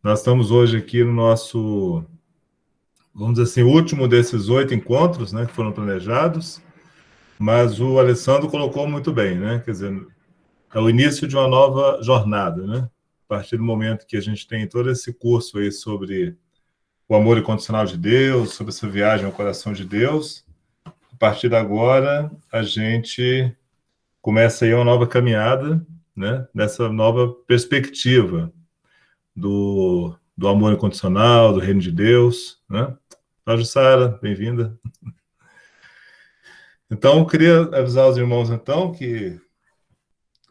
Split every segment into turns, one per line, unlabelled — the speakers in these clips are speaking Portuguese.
Nós estamos hoje aqui no nosso, vamos dizer assim, último desses 8 encontros, né, que foram planejados, mas o Alessandro colocou muito bem, né? Quer dizer, é o início de uma nova jornada, né? A partir do momento que a gente tem todo esse curso aí sobre o amor incondicional de Deus, sobre essa viagem ao coração de Deus, a partir de agora a gente começa aí uma nova caminhada, né? Nessa nova perspectiva do amor incondicional, do reino de Deus, né? Olá, Jussara, bem-vinda. Então, eu queria avisar os irmãos, então, que,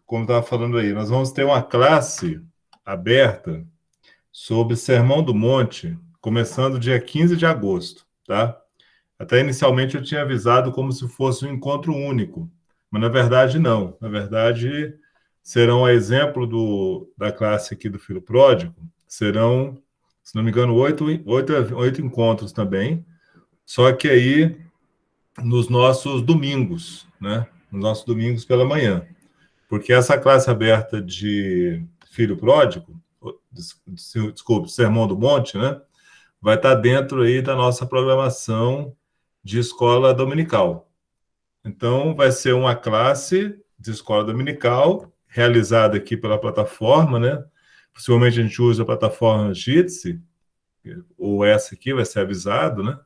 como estava falando aí, nós vamos ter uma classe aberta sobre Sermão do Monte, começando dia 15 de agosto, tá? Até inicialmente eu tinha avisado como se fosse um encontro único, mas na verdade não. Na verdade, serão, a exemplo da classe aqui do Filho Pródigo, serão, se não me engano, oito encontros também, só que aí nos nossos domingos, né? Nos nossos domingos pela manhã. Porque essa classe aberta de Filho Pródigo, desculpe, Sermão do Monte, né? Vai estar dentro aí da nossa programação de escola dominical. Então, vai ser uma classe de escola dominical realizada aqui pela plataforma, né? Possivelmente a gente usa a plataforma Jitsi, ou essa aqui vai ser avisado, né?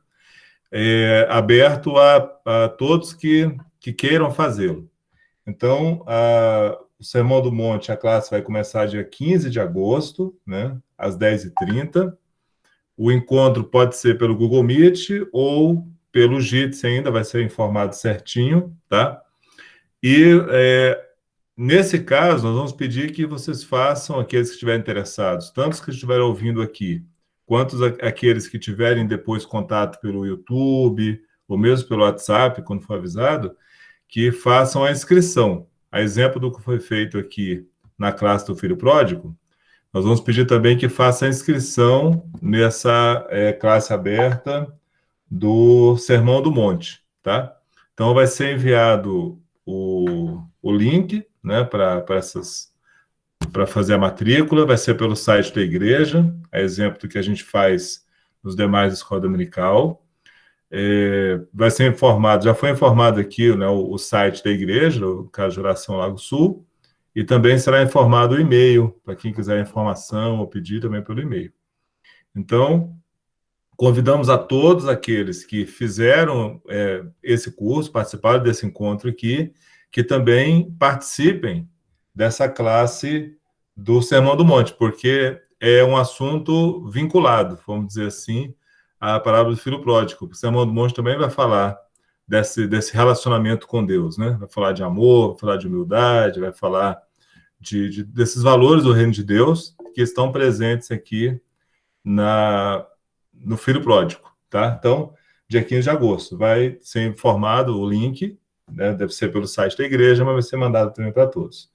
Aberto a todos que queiram fazê-lo. Então, o Sermão do Monte, a classe vai começar dia 15 de agosto, né? Às 10h30. O encontro pode ser pelo Google Meet ou pelo Jitsi ainda, vai ser informado certinho, tá? E, nesse caso, nós vamos pedir que vocês façam, aqueles que estiverem interessados, tanto os que estiverem ouvindo aqui, quanto aqueles que tiverem depois contato pelo YouTube, ou mesmo pelo WhatsApp, quando for avisado, que façam a inscrição. A exemplo do que foi feito aqui na classe do Filho Pródigo, nós vamos pedir também que faça a inscrição nessa classe aberta do Sermão do Monte, tá? Então, vai ser enviado o link, né, para fazer a matrícula, vai ser pelo site da igreja, a exemplo do que a gente faz nos demais escolas dominical. Vai ser informado, já foi informado aqui, né, o site da igreja, o caso de Oração Lago Sul, e também será informado o e-mail, para quem quiser informação ou pedir também pelo e-mail. Então, convidamos a todos aqueles que fizeram esse curso, participaram desse encontro aqui, que também participem dessa classe do Sermão do Monte, porque é um assunto vinculado, vamos dizer assim, à parábola do Filho Pródigo. O Sermão do Monte também vai falar desse relacionamento com Deus, né? Vai falar de amor, vai falar de humildade, vai falar desses valores do reino de Deus que estão presentes aqui no Filho Pródigo, tá? Então, dia 15 de agosto, vai ser informado o link, né? Deve ser pelo site da igreja, mas vai ser mandado também para todos.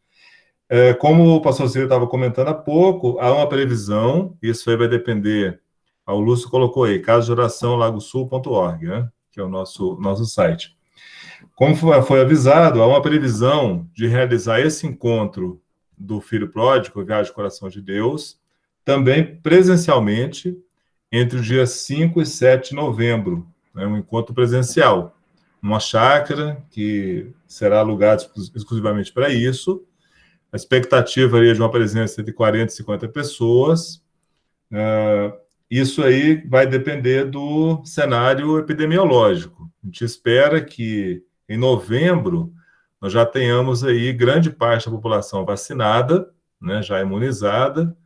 Como o pastor Ciro estava comentando há pouco, há uma previsão, isso aí vai depender, o Lúcio colocou aí, caso de oração lagosul.org, né? Que é o nosso site. Como foi avisado, há uma previsão de realizar esse encontro do Filho Pródigo, Viagem do Coração de Deus, também presencialmente, entre os dias 5 e 7 de novembro, né, um encontro presencial, numa chácara que será alugada exclusivamente para isso. A expectativa é de uma presença de 40 e 50 pessoas. Isso aí vai depender do cenário epidemiológico. A gente espera que em novembro nós já tenhamos aí grande parte da população vacinada, né, já imunizada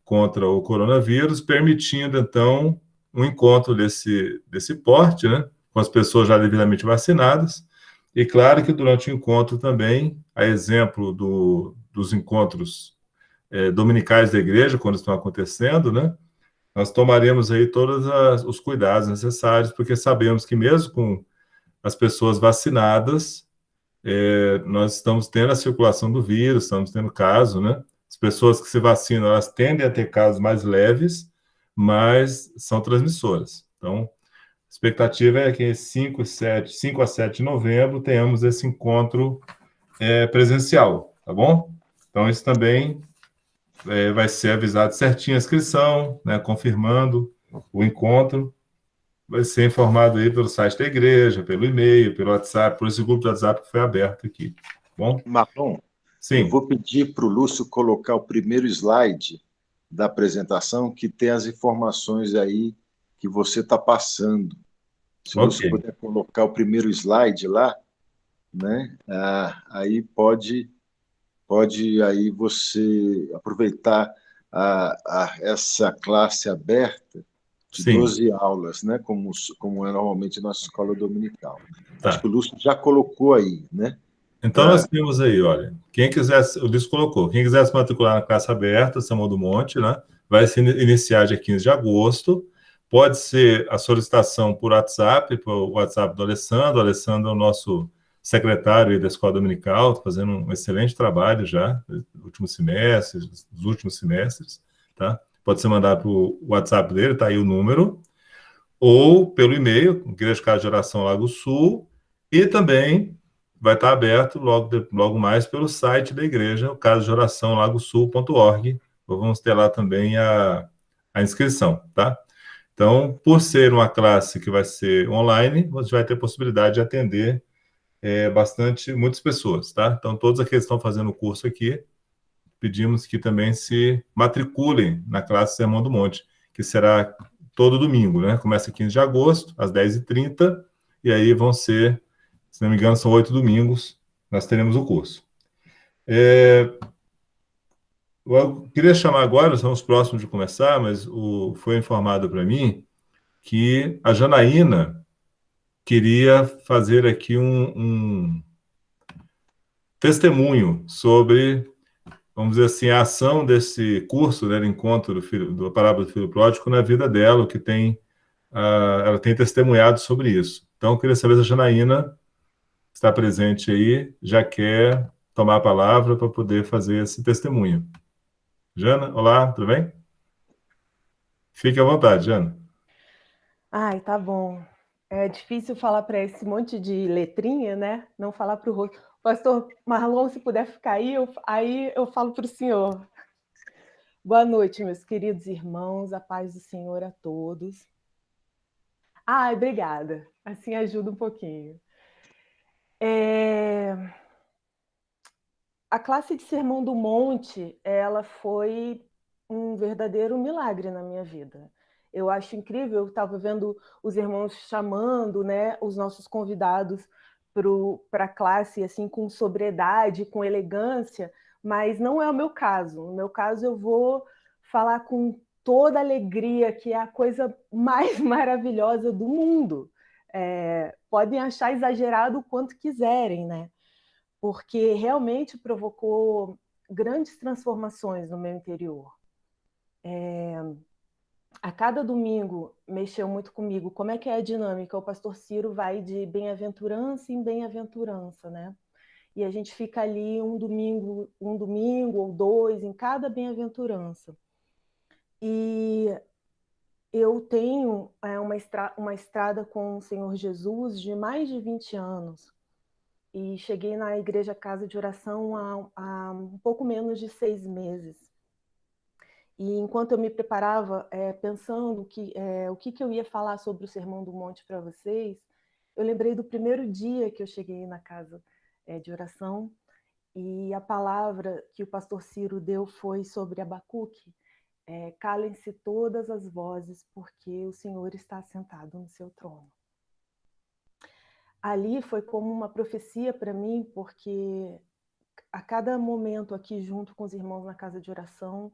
contra o coronavírus, permitindo, então, um encontro desse porte, né, com as pessoas já devidamente vacinadas. E claro que durante o encontro também, a exemplo dos encontros dominicais da igreja, quando estão acontecendo, né, nós tomaremos aí todos os cuidados necessários, porque sabemos que mesmo com as pessoas vacinadas, nós estamos tendo a circulação do vírus, estamos tendo caso, né? As pessoas que se vacinam, elas tendem a ter casos mais leves, mas são transmissoras. Então, a expectativa é que 5 a 7 de novembro tenhamos esse encontro presencial, tá bom? Então, isso também vai ser avisado certinho a inscrição, né, confirmando o encontro. Vai ser informado aí pelo site da igreja, pelo e-mail, pelo WhatsApp, por esse grupo de WhatsApp que foi aberto aqui. Bom?
Marlon, eu
Sim.
vou pedir para o Lúcio colocar o primeiro slide da apresentação, que tem as informações aí que você está passando. Se o
Ok.
Lúcio puder colocar o primeiro slide lá, né? Aí pode aí você aproveitar essa classe aberta de
Sim.
12 aulas, né? Como é normalmente nossa escola dominical. Acho
Tá.
que o Lúcio já colocou aí, né?
Então, nós
Pra...
temos aí, olha, quem quiser, o Luiz colocou, quem quiser se matricular na classe aberta, Sermão do Monte, né, vai se iniciar dia 15 de agosto, pode ser a solicitação por WhatsApp, por WhatsApp do Alessandro, o Alessandro é o nosso secretário aí da Escola Dominical, tá fazendo um excelente trabalho já, nos últimos semestres, nos últimos semestres, tá? Pode ser mandado para o WhatsApp dele, tá aí o número, ou pelo e-mail, Igreja de Casa de Oração Lago Sul, e também vai estar aberto logo mais pelo site da igreja, o caso de oração lagosul.org. Vamos ter lá também a inscrição, tá? Então, por ser uma classe que vai ser online, você vai ter possibilidade de atender muitas pessoas, tá? Então, todos aqueles que estão fazendo o curso aqui, pedimos que também se matriculem na classe Sermão do Monte, que será todo domingo, né? Começa 15 de agosto, às 10h30, e aí vão ser, se não me engano, são 8 domingos, nós teremos o curso. Eu queria chamar agora, estamos próximos de começar, mas foi informado para mim que a Janaína queria fazer aqui um testemunho sobre, vamos dizer assim, a ação desse curso, né, do encontro do Parábola do Filho Pródigo na vida dela, o que tem, ela tem testemunhado sobre isso. Então, eu queria saber se a Janaína está presente aí, já quer tomar a palavra para poder fazer esse testemunho. Jana, olá, tudo bem? Fique à vontade, Jana.
Ai, tá bom. É difícil falar para esse monte de letrinha, né? Não falar para o rosto. Pastor Marlon, se puder ficar aí eu falo para o senhor. Boa noite, meus queridos irmãos, a paz do Senhor a todos. Ai, obrigada. Assim ajuda um pouquinho. A classe de Sermão do Monte, ela foi um verdadeiro milagre na minha vida. Eu acho incrível, eu estava vendo os irmãos chamando, né, os nossos convidados para a classe assim, com sobriedade, com elegância, mas não é o meu caso. No meu caso, eu vou falar com toda a alegria, que é a coisa mais maravilhosa do mundo. Podem achar exagerado o quanto quiserem, né? Porque realmente provocou grandes transformações no meu interior. A cada domingo mexeu muito comigo. Como é que é a dinâmica? O pastor Ciro vai de bem-aventurança em bem-aventurança, né? E a gente fica ali um domingo ou dois em cada bem-aventurança. E eu tenho uma estrada com o Senhor Jesus de mais de 20 anos. E cheguei na Igreja Casa de Oração há um pouco menos de 6 meses. E enquanto eu me preparava, pensando o que eu ia falar sobre o Sermão do Monte para vocês, eu lembrei do primeiro dia que eu cheguei na Casa de Oração, e a palavra que o pastor Ciro deu foi sobre Abacuque. Calem-se todas as vozes, porque o Senhor está sentado no seu trono. Ali foi como uma profecia para mim, porque a cada momento aqui junto com os irmãos na casa de oração,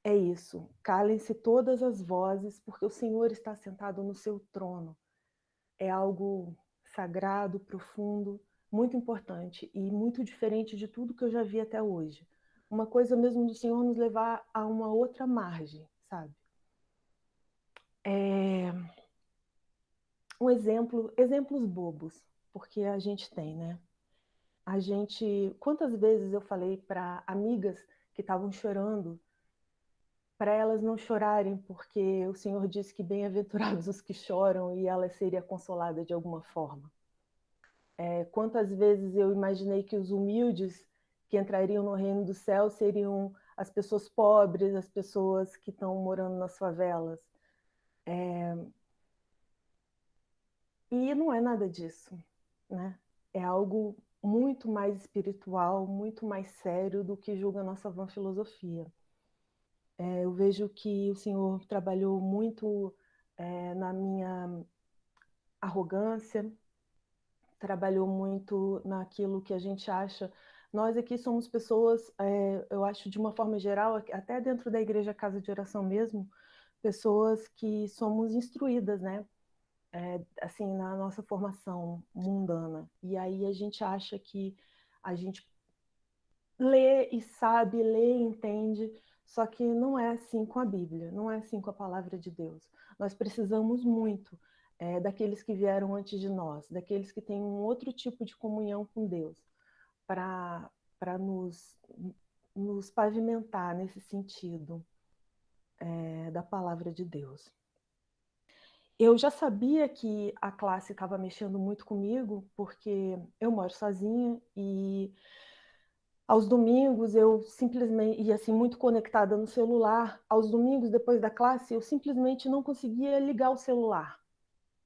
é isso. Calem-se todas as vozes, porque o Senhor está sentado no seu trono. É algo sagrado, profundo, muito importante e muito diferente de tudo que eu já vi até hoje. Uma coisa mesmo do Senhor nos levar a uma outra margem, sabe? Exemplos bobos, porque a gente tem, né? Quantas vezes eu falei para amigas que estavam chorando, para elas não chorarem, porque o Senhor disse que bem-aventurados os que choram e ela seria consolada de alguma forma. Quantas vezes eu imaginei que os humildes que entrariam no reino do céu seriam as pessoas pobres, as pessoas que estão morando nas favelas. E não é nada disso, né? É algo muito mais espiritual, muito mais sério do que julga a nossa vã filosofia. Eu vejo que o Senhor trabalhou muito na minha arrogância, trabalhou muito naquilo que a gente acha. Nós aqui somos pessoas, eu acho de uma forma geral, até dentro da Igreja Casa de Oração mesmo, pessoas que somos instruídas, né? Assim, na nossa formação mundana. E aí a gente acha que a gente lê e sabe, lê e entende, só que não é assim com a Bíblia, não é assim com a palavra de Deus. Nós precisamos muito daqueles que vieram antes de nós, daqueles que têm um outro tipo de comunhão com Deus, para nos pavimentar nesse sentido da palavra de Deus. Eu já sabia que a classe estava mexendo muito comigo, porque eu moro sozinha e aos domingos eu simplesmente, e assim, muito conectada no celular, aos domingos depois da classe eu simplesmente não conseguia ligar o celular.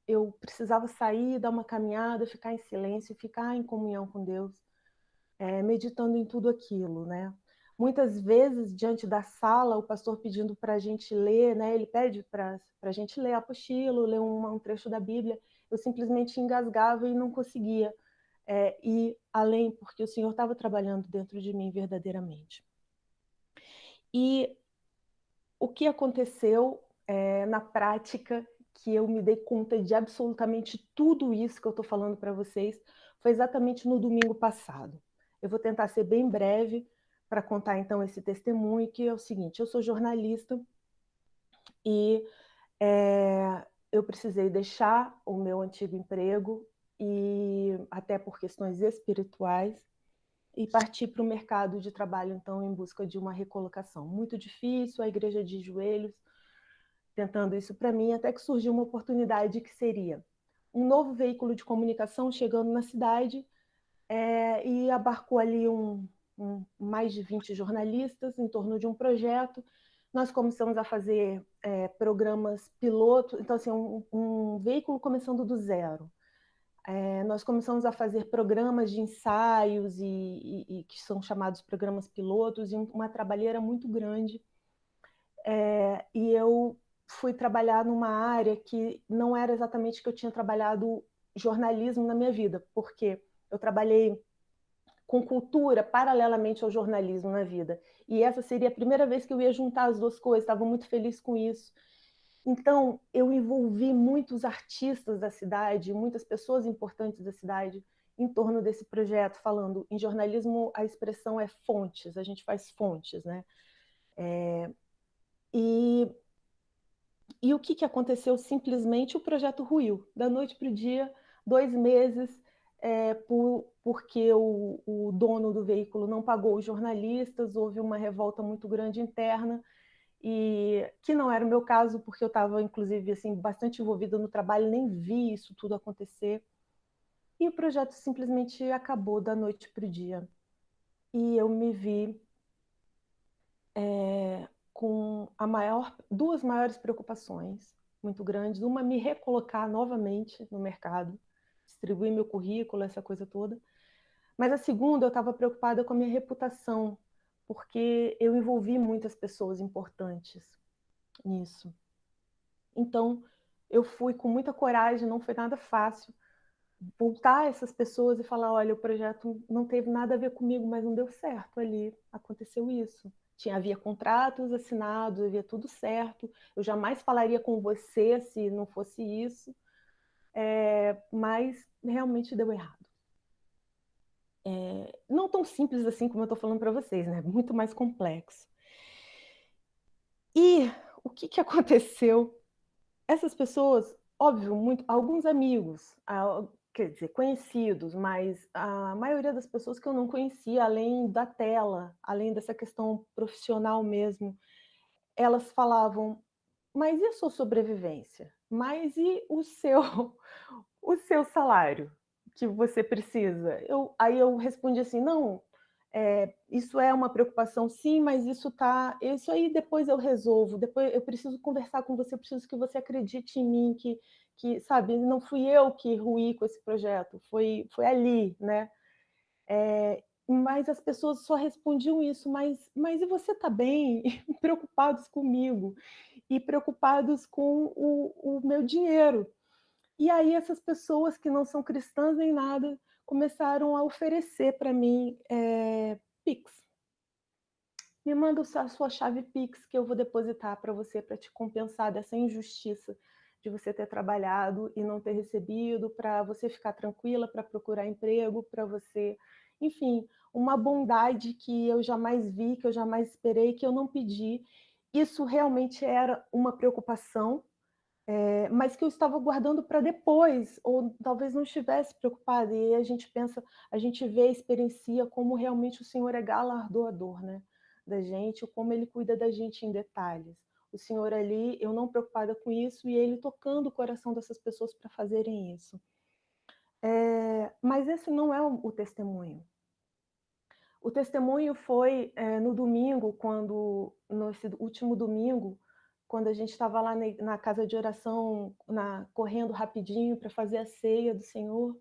Eu precisava sair, dar uma caminhada, ficar em silêncio, ficar em comunhão com Deus, meditando em tudo aquilo, né? Muitas vezes, diante da sala, o pastor pedindo para a gente ler, né? Ele pede para a gente ler a apostila, ler um trecho da Bíblia. Eu simplesmente engasgava e não conseguia ir além, porque o Senhor estava trabalhando dentro de mim verdadeiramente. E o que aconteceu na prática, que eu me dei conta de absolutamente tudo isso que eu estou falando para vocês, foi exatamente no domingo passado. Eu vou tentar ser bem breve para contar então esse testemunho, que é o seguinte: eu sou jornalista e eu precisei deixar o meu antigo emprego, e até por questões espirituais, e partir para o mercado de trabalho, então, em busca de uma recolocação. Muito difícil, a igreja de joelhos, tentando isso para mim, até que surgiu uma oportunidade que seria um novo veículo de comunicação chegando na cidade, e abarcou ali mais de 20 jornalistas em torno de um projeto. Nós começamos a fazer programas piloto, então assim, um veículo começando do zero. Nós começamos a fazer programas de ensaios e que são chamados programas pilotos, e uma trabalheira muito grande. E eu fui trabalhar numa área que não era exatamente que eu tinha trabalhado jornalismo na minha vida, porque eu trabalhei com cultura paralelamente ao jornalismo na vida. E essa seria a primeira vez que eu ia juntar as duas coisas, estava muito feliz com isso. Então, eu envolvi muitos artistas da cidade, muitas pessoas importantes da cidade em torno desse projeto, falando em jornalismo, a expressão é fontes, a gente faz fontes, né? E o que aconteceu? Simplesmente o projeto ruiu, da noite para o dia, 2 meses, porque o dono do veículo não pagou os jornalistas, houve uma revolta muito grande interna, e que não era o meu caso, porque eu estava, inclusive, assim, bastante envolvida no trabalho, nem vi isso tudo acontecer. E o projeto simplesmente acabou da noite para o dia. E eu me vi com duas maiores preocupações muito grandes. Uma, me recolocar novamente no mercado, distribuir meu currículo, essa coisa toda. Mas a segunda, eu estava preocupada com a minha reputação, porque eu envolvi muitas pessoas importantes nisso. Então, eu fui com muita coragem, não foi nada fácil, voltar a essas pessoas e falar: olha, o projeto não teve nada a ver comigo, mas não deu certo ali, aconteceu isso. Havia contratos assinados, havia tudo certo, eu jamais falaria com você se não fosse isso, mas realmente deu errado. Não tão simples assim como eu estou falando para vocês, né? Muito mais complexo. E o que aconteceu? Essas pessoas, óbvio, alguns amigos, quer dizer, conhecidos, mas a maioria das pessoas que eu não conhecia, além da tela, além dessa questão profissional mesmo, elas falavam: mas e a sua sobrevivência? Mas e o seu salário que você precisa? Aí eu respondi assim: não, Isso é uma preocupação, sim, mas isso aí depois eu resolvo, depois eu preciso conversar com você, eu preciso que você acredite em mim, sabe, não fui eu que ruí com esse projeto, foi ali, né? Mas as pessoas só respondiam isso, mas e você está bem? Preocupados comigo e preocupados com o meu dinheiro. E aí essas pessoas que não são cristãs nem nada começaram a oferecer para mim Pix. Me manda a sua chave Pix que eu vou depositar para você para te compensar dessa injustiça de você ter trabalhado e não ter recebido, para você ficar tranquila, para procurar emprego, para você... Enfim, uma bondade que eu jamais vi, que eu jamais esperei, que eu não pedi. Isso realmente era uma preocupação, mas que eu estava guardando para depois, ou talvez não estivesse preocupada. E aí a gente pensa, a gente vê, experiencia como realmente o Senhor é galardoador, né, da gente, como Ele cuida da gente em detalhes. O Senhor ali, eu não preocupada com isso, e Ele tocando o coração dessas pessoas para fazerem isso. Mas esse não é o testemunho. O testemunho foi no domingo, nesse último domingo, quando a gente estava lá na casa de oração, correndo rapidinho para fazer a ceia do Senhor,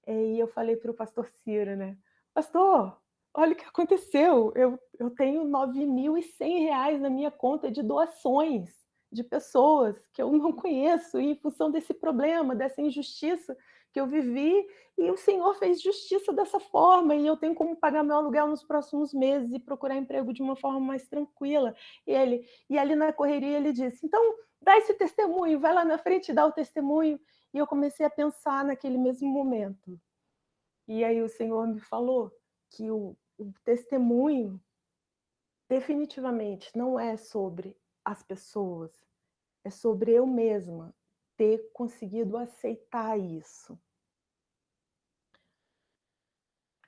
e eu falei para o pastor Ciro, né? Pastor, olha o que aconteceu, eu tenho R$ 9.100 na minha conta de doações de pessoas que eu não conheço, e em função desse problema, dessa injustiça que eu vivi, e o Senhor fez justiça dessa forma, e eu tenho como pagar meu aluguel nos próximos meses e procurar emprego de uma forma mais tranquila. E ali na correria ele disse, então dá esse testemunho, vai lá na frente e dá o testemunho. E eu comecei a pensar naquele mesmo momento. E aí o Senhor me falou que o testemunho definitivamente não é sobre as pessoas, é sobre eu mesma ter conseguido aceitar isso.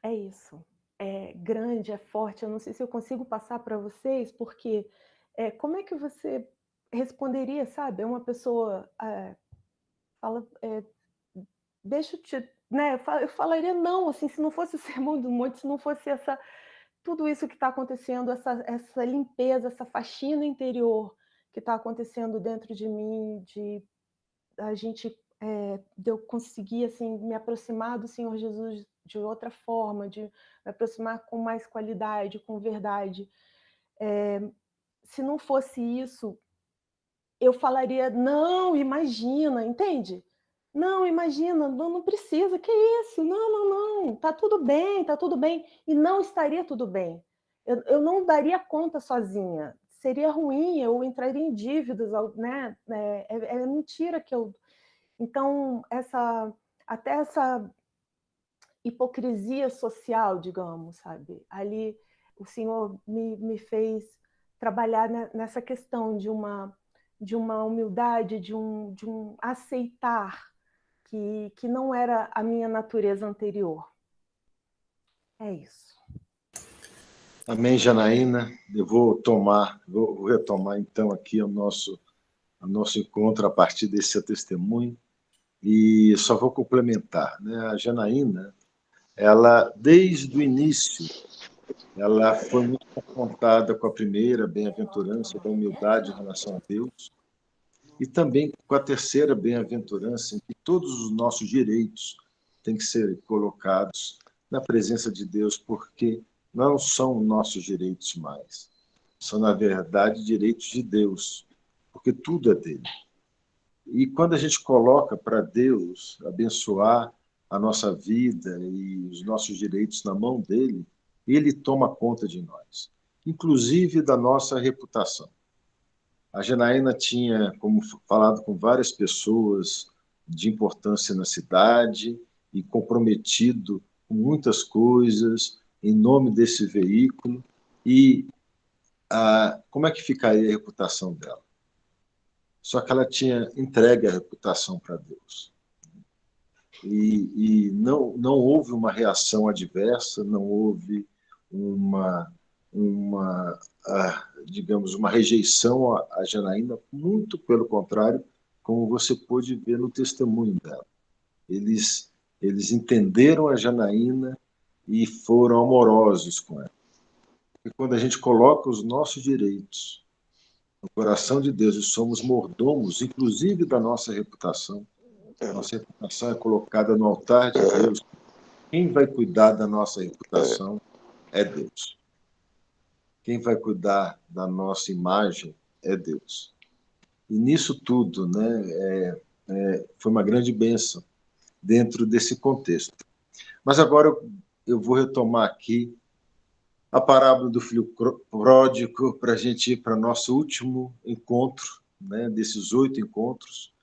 É isso. É grande, é forte. Eu não sei se eu consigo passar para vocês, porque como é que você responderia, sabe? Uma pessoa fala, deixa eu te... Né? Eu falaria não, assim, se não fosse o Sermão do Monte, se não fosse tudo isso que está acontecendo, essa limpeza, essa faxina interior que está acontecendo dentro de mim, de eu conseguir assim, me aproximar do Senhor Jesus de outra forma, de me aproximar com mais qualidade, com verdade. Se não fosse isso, eu falaria, não, imagina, entende? Não, imagina, não precisa, que isso? Não, tá tudo bem, e não estaria tudo bem. Eu não daria conta sozinha, seria ruim, eu entraria em dívidas, né? É mentira que eu... Então, até essa hipocrisia social, digamos, sabe? Ali o Senhor me fez trabalhar nessa questão de uma humildade, de um aceitar que não era a minha natureza anterior. É isso.
Amém, Janaína. Eu vou retomar então aqui o nosso encontro a partir desse seu testemunho, e só vou complementar, né? A Janaína, ela desde o início, ela foi muito confrontada com a primeira bem-aventurança da humildade em relação a Deus, e também com a terceira bem-aventurança, em que todos os nossos direitos têm que ser colocados na presença de Deus, porque não são nossos direitos mais, são, na verdade, direitos de Deus, porque tudo é dele. E quando a gente coloca para Deus abençoar a nossa vida e os nossos direitos na mão dele, ele toma conta de nós, inclusive da nossa reputação. A Janaína tinha, como falado com várias pessoas de importância na cidade e comprometido com muitas coisas em nome desse veículo. E como é que ficaria a reputação dela? Só que ela tinha entregue a reputação para Deus. E não houve uma reação adversa, não houve digamos, uma rejeição à Janaína, muito pelo contrário, como você pôde ver no testemunho dela. Eles entenderam a Janaína e foram amorosos com ela. E quando a gente coloca os nossos direitos no coração de Deus e somos mordomos, inclusive da nossa reputação é colocada no altar de Deus, quem vai cuidar da nossa reputação é Deus. Quem vai cuidar da nossa imagem é Deus. E nisso tudo, né, foi uma grande bênção dentro desse contexto. Mas agora eu vou retomar aqui a parábola do filho pródigo para a gente ir para o nosso último encontro, né, desses 8 encontros.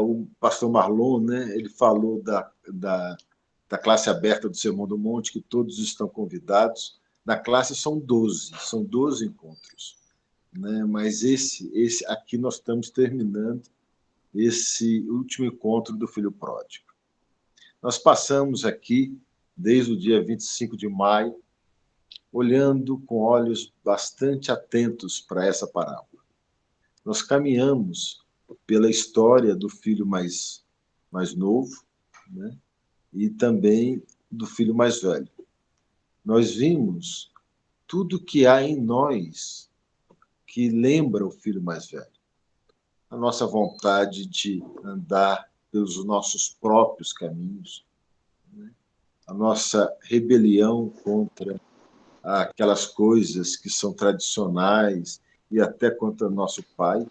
O pastor Marlon, né, ele falou da classe aberta do Sermão do Monte, que todos estão convidados. Na classe são 12 encontros. Né? Mas esse aqui nós estamos terminando esse último encontro do filho pródigo. Nós passamos aqui, desde o dia 25 de maio, olhando com olhos bastante atentos para essa parábola. Nós caminhamos pela história do filho mais novo, né? E também do filho mais velho. Nós vimos tudo que há em nós que lembra o filho mais velho. A nossa vontade de andar pelos nossos próprios caminhos, né? A nossa rebelião contra aquelas coisas que são tradicionais e até contra nosso pai,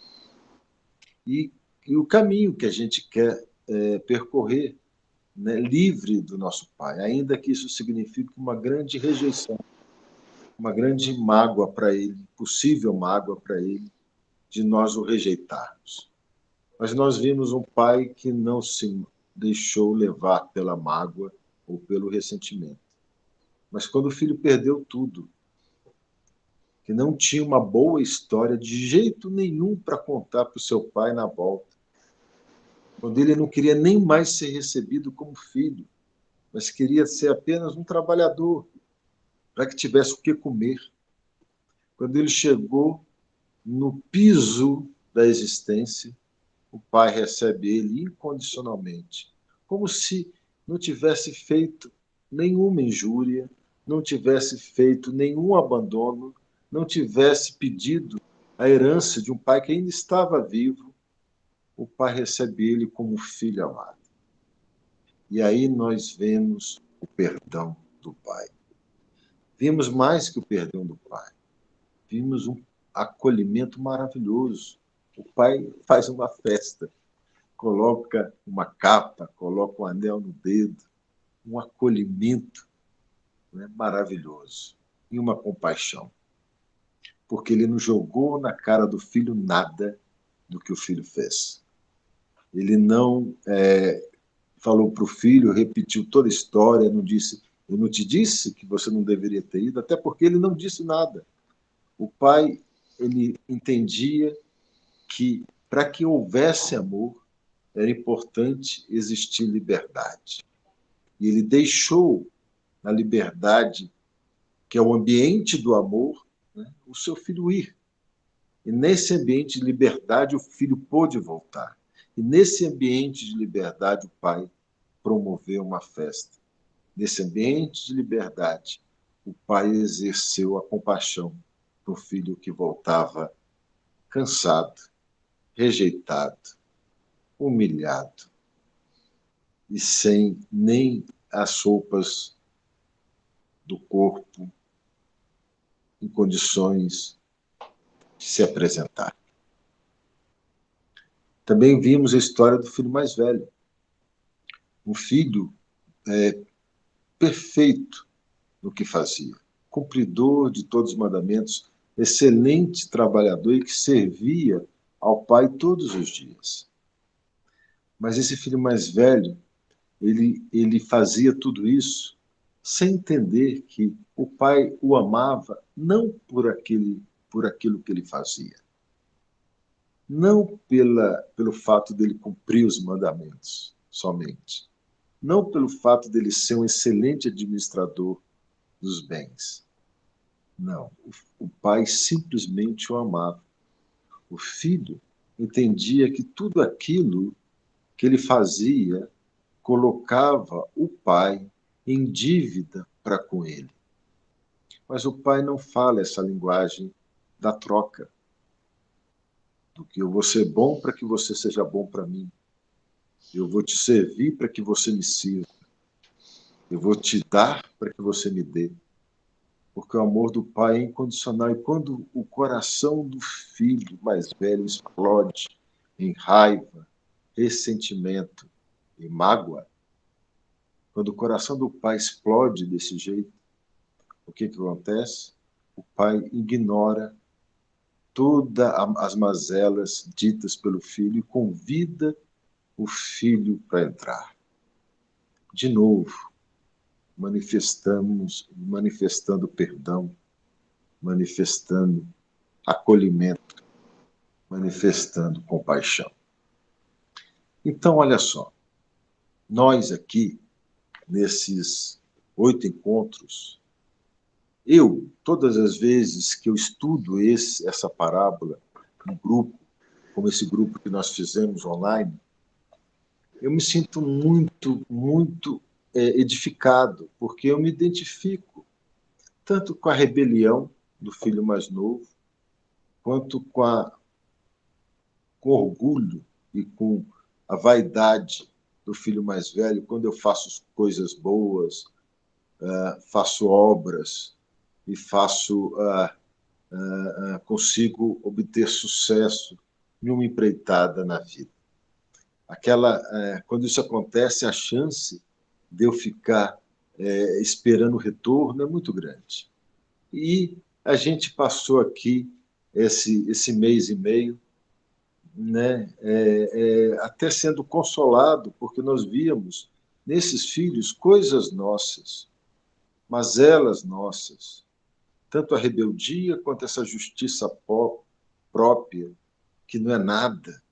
e o caminho que a gente quer percorrer, né, livre do nosso pai, ainda que isso signifique uma grande rejeição, uma grande mágoa para ele, possível mágoa para ele, de nós o rejeitarmos. Mas nós vimos um pai que não se deixou levar pela mágoa ou pelo ressentimento. Mas quando o filho perdeu tudo, que não tinha uma boa história de jeito nenhum para contar para o seu pai na volta, quando ele não queria nem mais ser recebido como filho, mas queria ser apenas um trabalhador, para que tivesse o que comer. Quando ele chegou no piso da existência, o pai recebe ele incondicionalmente, como se não tivesse feito nenhuma injúria, não tivesse feito nenhum abandono, não tivesse pedido a herança de um pai que ainda estava vivo. O pai recebe ele como filho amado. E aí nós vemos o perdão do pai. Vimos mais que o perdão do pai. Vimos um acolhimento maravilhoso. O pai faz uma festa, coloca uma capa, coloca um anel no dedo, um acolhimento, né, maravilhoso e uma compaixão, porque ele não jogou na cara do filho nada do que o filho fez. Ele não falou para o filho, repetiu toda a história, não disse, eu não te disse que você não deveria ter ido, até porque ele não disse nada. O pai, ele entendia que para que houvesse amor, era importante existir liberdade. E ele deixou na liberdade, que é o ambiente do amor, né, o seu filho ir. E nesse ambiente de liberdade, o filho pôde voltar. E nesse ambiente de liberdade, o pai promoveu uma festa. Nesse ambiente de liberdade, o pai exerceu a compaixão para o filho que voltava cansado, rejeitado, humilhado e sem nem as roupas do corpo em condições de se apresentar. Também vimos a história do filho mais velho. Um filho perfeito no que fazia, cumpridor de todos os mandamentos, excelente trabalhador e que servia ao pai todos os dias. Mas esse filho mais velho, ele fazia tudo isso sem entender que o pai o amava não por aquilo que ele fazia, não pelo fato dele cumprir os mandamentos somente, não pelo fato dele ser um excelente administrador dos bens. Não, o pai simplesmente o amava. O filho entendia que tudo aquilo que ele fazia colocava o pai em dívida para com ele. Mas o pai não fala essa linguagem da troca, do que eu vou ser bom para que você seja bom para mim. Eu vou te servir para que você me sirva. Eu vou te dar para que você me dê. Porque o amor do pai é incondicional. E quando o coração do filho mais velho explode em raiva, ressentimento e mágoa, quando o coração do pai explode desse jeito, o que acontece? O pai ignora todas as mazelas ditas pelo filho e convida o filho para entrar. De novo, manifestando perdão, manifestando acolhimento, manifestando compaixão. Então, olha só, nós aqui, nesses 8 encontros, todas as vezes que eu estudo essa parábola, um grupo, como esse grupo que nós fizemos online, eu me sinto muito edificado, porque eu me identifico tanto com a rebelião do filho mais novo, quanto com o orgulho e com a vaidade do filho mais velho, quando eu faço coisas boas, faço obras e consigo obter sucesso em uma empreitada na vida. Quando isso acontece, a chance de eu ficar esperando o retorno é muito grande. E a gente passou aqui esse mês e meio, né, até sendo consolado, porque nós víamos nesses filhos coisas nossas, mazelas nossas, tanto a rebeldia quanto essa justiça própria, que não é nada,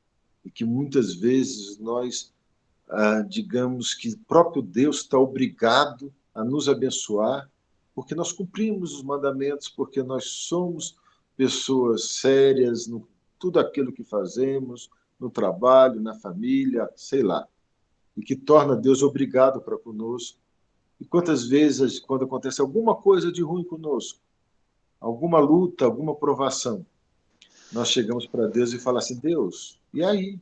e que muitas vezes nós, digamos que o próprio Deus está obrigado a nos abençoar, porque nós cumprimos os mandamentos, porque nós somos pessoas sérias no tudo aquilo que fazemos, no trabalho, na família, sei lá, e que torna Deus obrigado para conosco. E quantas vezes, quando acontece alguma coisa de ruim conosco, alguma luta, alguma provação, nós chegamos para Deus e falamos assim: Deus, e aí?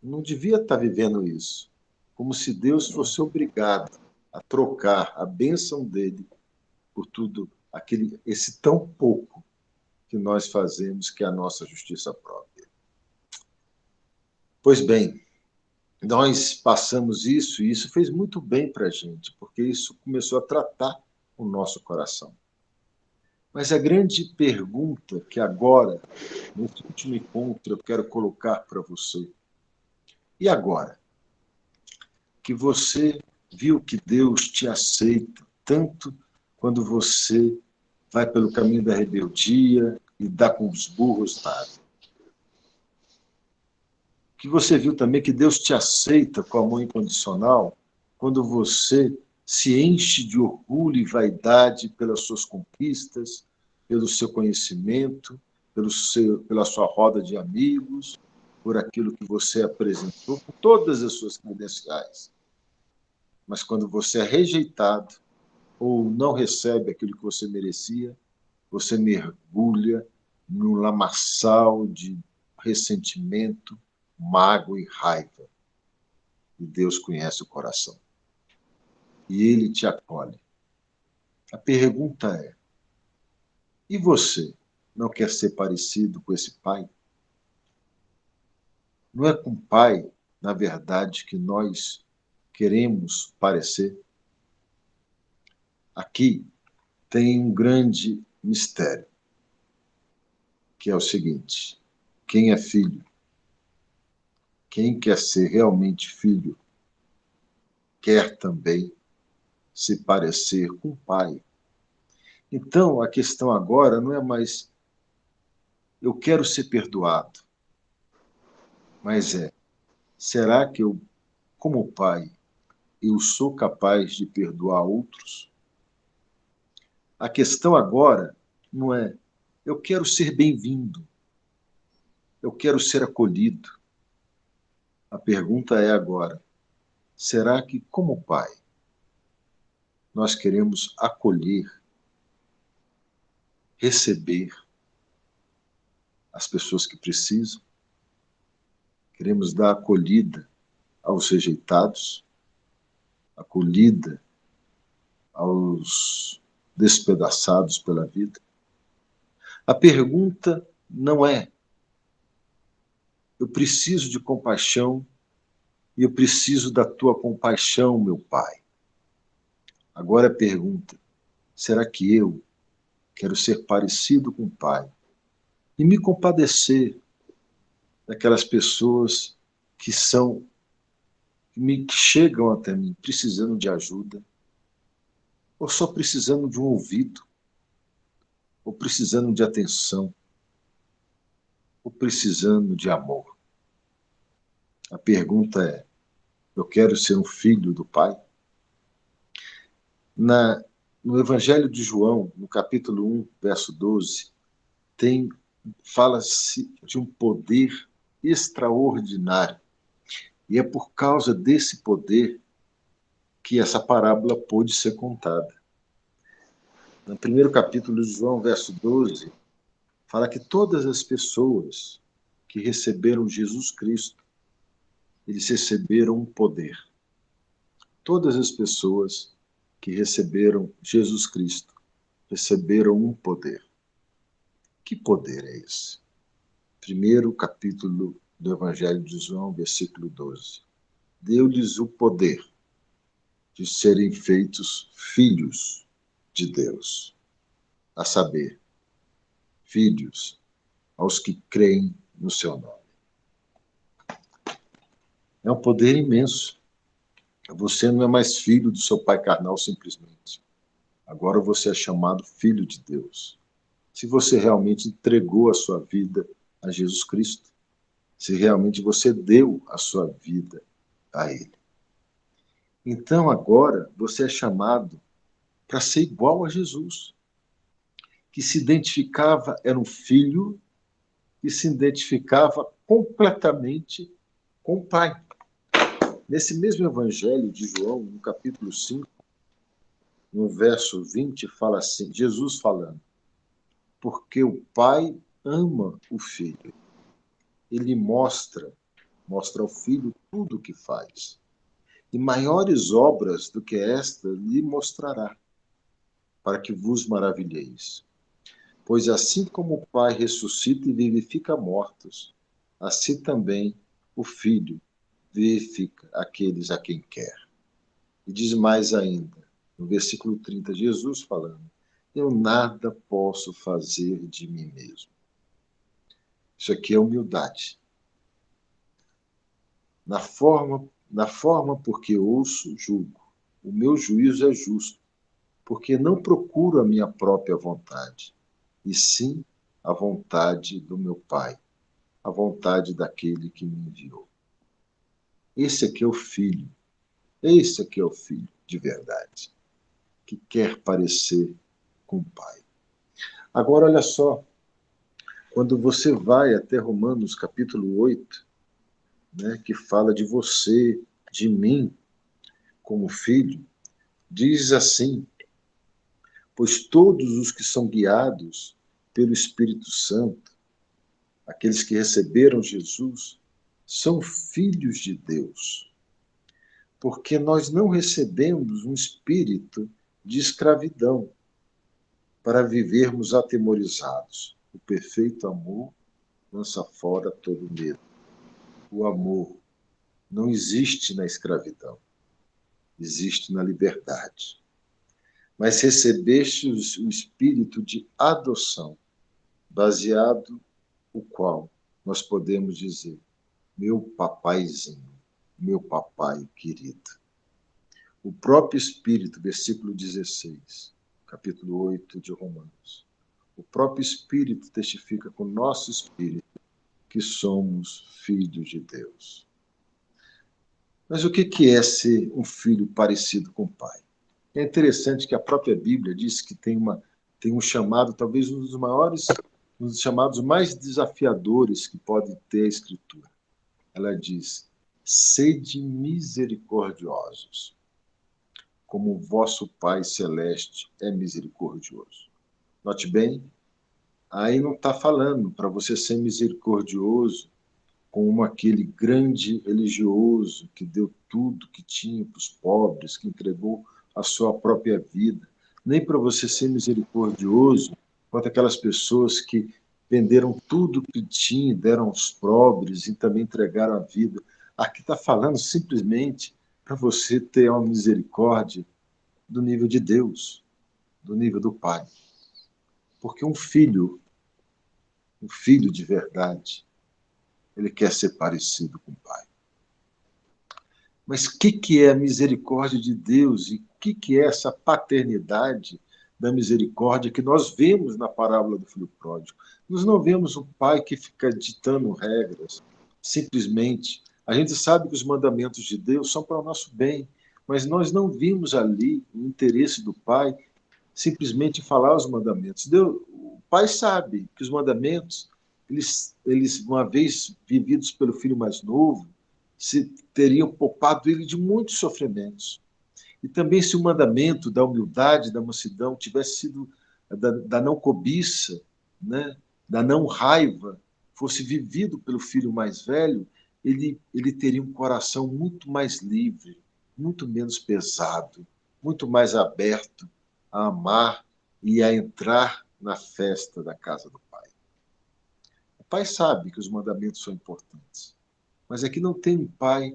Não devia estar vivendo isso. Como se Deus fosse obrigado a trocar a bênção dele por tudo esse tão pouco que nós fazemos, que é a nossa justiça própria. Pois bem, nós passamos isso e isso fez muito bem para a gente, porque isso começou a tratar o nosso coração. Mas a grande pergunta que agora, nesse último encontro, eu quero colocar para você: e agora? Que você viu que Deus te aceita tanto quando você vai pelo caminho da rebeldia e dá com os burros na água. Que você viu também que Deus te aceita com amor incondicional quando você se enche de orgulho e vaidade pelas suas conquistas, pelo seu conhecimento, pela sua roda de amigos, por aquilo que você apresentou, por todas as suas credenciais. Mas quando você é rejeitado ou não recebe aquilo que você merecia, você mergulha num lamaçal de ressentimento, mágoa e raiva. E Deus conhece o coração. E Ele te acolhe. A pergunta é: e você não quer ser parecido com esse pai? Não é com o pai, na verdade, que nós queremos parecer? Aqui tem um grande mistério, que é o seguinte: quem é filho, quem quer ser realmente filho, quer também se parecer com o pai. Então, a questão agora não é mais eu quero ser perdoado, mas será que eu, como pai, eu sou capaz de perdoar outros? A questão agora não é eu quero ser bem-vindo, eu quero ser acolhido. A pergunta é agora: será que, como pai, nós queremos acolher, receber as pessoas que precisam, queremos dar acolhida aos rejeitados, acolhida aos despedaçados pela vida. A pergunta não é: eu preciso de compaixão e eu preciso da tua compaixão, meu Pai. Agora a pergunta: será que eu quero ser parecido com o Pai e me compadecer daquelas pessoas que chegam até mim precisando de ajuda, ou só precisando de um ouvido, ou precisando de atenção, ou precisando de amor? A pergunta é: eu quero ser um filho do Pai? No Evangelho de João, no capítulo 1, verso 12, fala-se de um poder extraordinário. E é por causa desse poder que essa parábola pôde ser contada. No primeiro capítulo de João, verso 12, fala que todas as pessoas que receberam Jesus Cristo, eles receberam um poder. Todas as pessoas que receberam Jesus Cristo receberam um poder. Que poder é esse? Primeiro capítulo do Evangelho de João, versículo 12. Deu-lhes o poder de serem feitos filhos de Deus, a saber, filhos aos que creem no seu nome. É um poder imenso. Você não é mais filho do seu pai carnal simplesmente. Agora você é chamado filho de Deus. Se você realmente entregou a sua vida a Jesus Cristo, se realmente você deu a sua vida a Ele. Então agora você é chamado para ser igual a Jesus, que se identificava, era um filho que se identificava completamente com o Pai. Nesse mesmo Evangelho de João, no capítulo 5, no verso 20, fala assim, Jesus falando: porque o Pai ama o Filho. Ele mostra ao Filho tudo o que faz. E maiores obras do que esta lhe mostrará, para que vos maravilheis. Pois assim como o Pai ressuscita e vivifica mortos, assim também o Filho vivifica aqueles a quem quer. E diz mais ainda, no versículo 30, Jesus falando: eu nada posso fazer de mim mesmo. Isso aqui é humildade. Na forma porque ouço, julgo. O meu juízo é justo, porque não procuro a minha própria vontade, e sim a vontade do meu Pai, a vontade daquele que me enviou. Esse aqui é o Filho. Esse aqui é o Filho de verdade, que quer parecer com o Pai. Agora, olha só, quando você vai até Romanos capítulo 8, né, que fala de você, de mim, como filho, diz assim: pois todos os que são guiados pelo Espírito Santo, aqueles que receberam Jesus, são filhos de Deus. Porque nós não recebemos um espírito de escravidão para vivermos atemorizados. O perfeito amor lança fora todo medo. O amor não existe na escravidão, existe na liberdade. Mas recebestes o espírito de adoção, baseado o qual nós podemos dizer: meu papaizinho, meu papai querido. O próprio Espírito, versículo 16, capítulo 8 de Romanos. O próprio Espírito testifica com o nosso espírito que somos filhos de Deus. Mas o que é ser um filho parecido com o pai? É interessante que a própria Bíblia diz que tem um chamado, talvez um dos maiores, um dos chamados mais desafiadores que pode ter a Escritura. Ela diz: sede misericordiosos. como o vosso Pai Celeste é misericordioso. Note bem, aí não está falando para você ser misericordioso como aquele grande religioso que deu tudo que tinha para os pobres, que entregou a sua própria vida. Nem para você ser misericordioso quanto aquelas pessoas que venderam tudo que tinham, deram aos pobres e também entregaram a vida. Aqui está falando simplesmente para você ter uma misericórdia do nível de Deus, do nível do Pai. Porque um filho de verdade, ele quer ser parecido com o Pai. Mas o que é a misericórdia de Deus e o que é essa paternidade da misericórdia que nós vemos na parábola do filho pródigo? Nós não vemos um pai que fica ditando regras, simplesmente. A gente sabe que os mandamentos de Deus são para o nosso bem, mas nós não vimos ali o interesse do pai simplesmente falar os mandamentos. Deus, o pai sabe que os mandamentos, eles uma vez vividos pelo filho mais novo, se teriam poupado ele de muitos sofrimentos. E também se o mandamento da humildade, da mansidão, tivesse sido da não cobiça, né, da não raiva, fosse vivido pelo filho mais velho, ele teria um coração muito mais livre, muito menos pesado, muito mais aberto a amar e a entrar na festa da casa do Pai. O Pai sabe que os mandamentos são importantes, mas aqui não tem um pai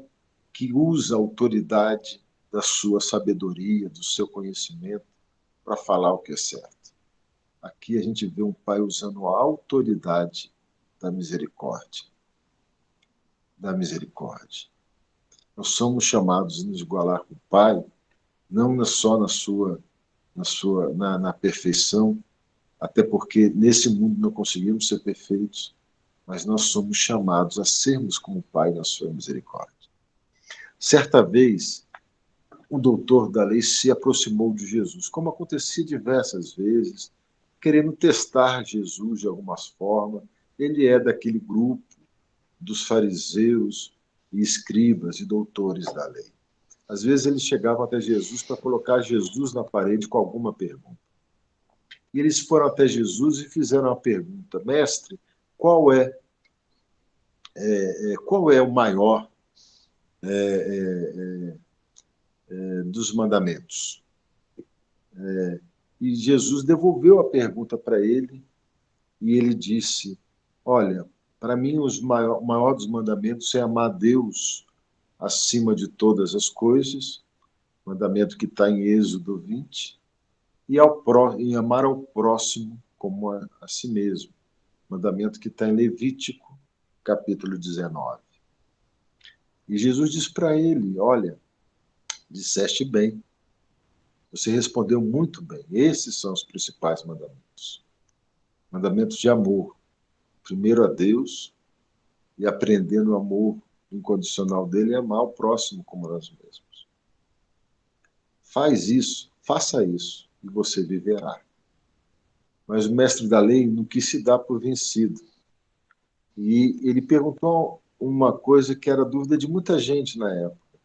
que usa a autoridade da sua sabedoria, do seu conhecimento, para falar o que é certo. Aqui a gente vê um pai usando a autoridade da misericórdia. Da misericórdia. Nós somos chamados a nos igualar com o Pai, não só na perfeição, até porque nesse mundo não conseguimos ser perfeitos, mas nós somos chamados a sermos como o Pai na sua misericórdia. Certa vez, um doutor da lei se aproximou de Jesus, como acontecia diversas vezes, querendo testar Jesus de alguma forma. Ele é daquele grupo dos fariseus e escribas e doutores da lei. Às vezes eles chegavam até Jesus para colocar Jesus na parede com alguma pergunta. E eles foram até Jesus e fizeram a pergunta: mestre, qual é o maior dos mandamentos? E Jesus devolveu a pergunta para ele e ele disse: olha, para mim o maior dos mandamentos é amar a Deus acima de todas as coisas, mandamento que está em Êxodo 20, e amar ao próximo como a si mesmo, mandamento que está em Levítico, capítulo 19. E Jesus diz para ele: olha, disseste bem, você respondeu muito bem, esses são os principais mandamentos. Mandamentos de amor, primeiro a Deus, e aprendendo o amor incondicional dele, amar o próximo como nós mesmos. Faz isso, faça isso, e você viverá. Mas o mestre da lei não quis se dar por vencido. E ele perguntou uma coisa que era dúvida de muita gente na época.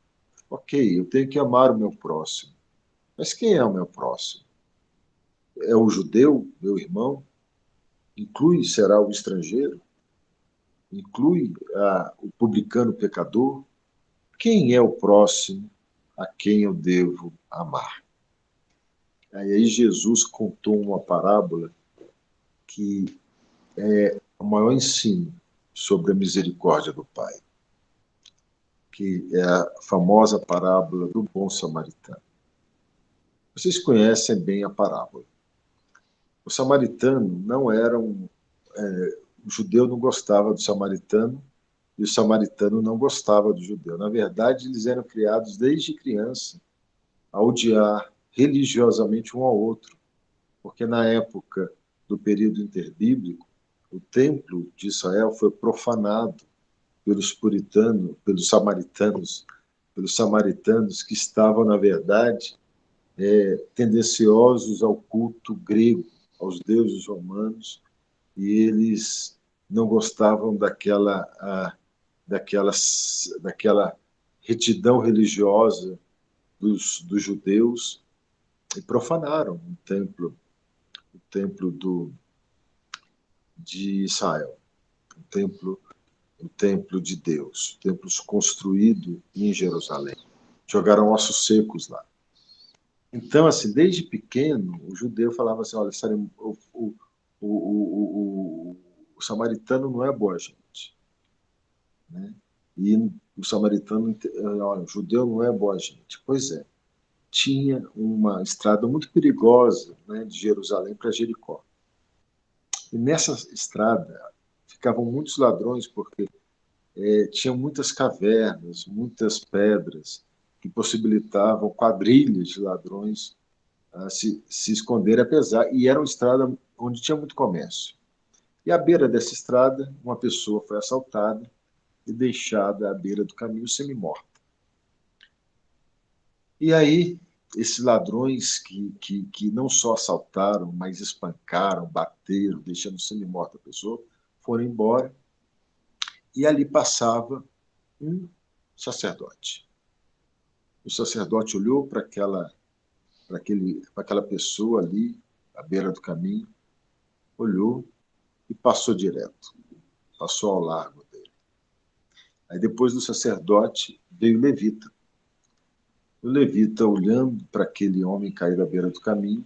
Ok, eu tenho que amar o meu próximo. Mas quem é o meu próximo? É o judeu, meu irmão? Será o estrangeiro? Inclui o publicano pecador? Quem é o próximo a quem eu devo amar? Aí Jesus contou uma parábola que é o maior ensino sobre a misericórdia do Pai, que é a famosa parábola do bom samaritano. Vocês conhecem bem a parábola. O samaritano não era o judeu não gostava do samaritano e o samaritano não gostava do judeu. Na verdade, eles eram criados desde criança a odiar religiosamente um ao outro, porque na época do período interbíblico, o templo de Israel foi profanado pelos puritanos, pelos samaritanos que estavam, na verdade, tendenciosos ao culto grego, aos deuses romanos, e eles não gostavam daquela retidão religiosa dos judeus e profanaram o templo de Israel, o templo de Deus, o templo construído em Jerusalém. Jogaram ossos secos lá. Então, assim, desde pequeno, o judeu falava assim, olha, o samaritano não é boa gente, né? E o samaritano, olha, o judeu não é boa gente. Pois é, tinha uma estrada muito perigosa, né, de Jerusalém para Jericó. E nessa estrada ficavam muitos ladrões, porque tinha muitas cavernas, muitas pedras, que possibilitavam quadrilhas de ladrões se esconder, apesar. E era uma estrada onde tinha muito comércio. E à beira dessa estrada, uma pessoa foi assaltada e deixada à beira do caminho semi-morta. E aí, esses ladrões que não só assaltaram, mas espancaram, bateram, deixando semi-morta a pessoa, foram embora. E ali passava um sacerdote. O sacerdote olhou para aquela pessoa ali, à beira do caminho, olhou e passou direto, passou ao largo dele. Aí depois do sacerdote veio o levita. O levita, olhando para aquele homem caído à beira do caminho,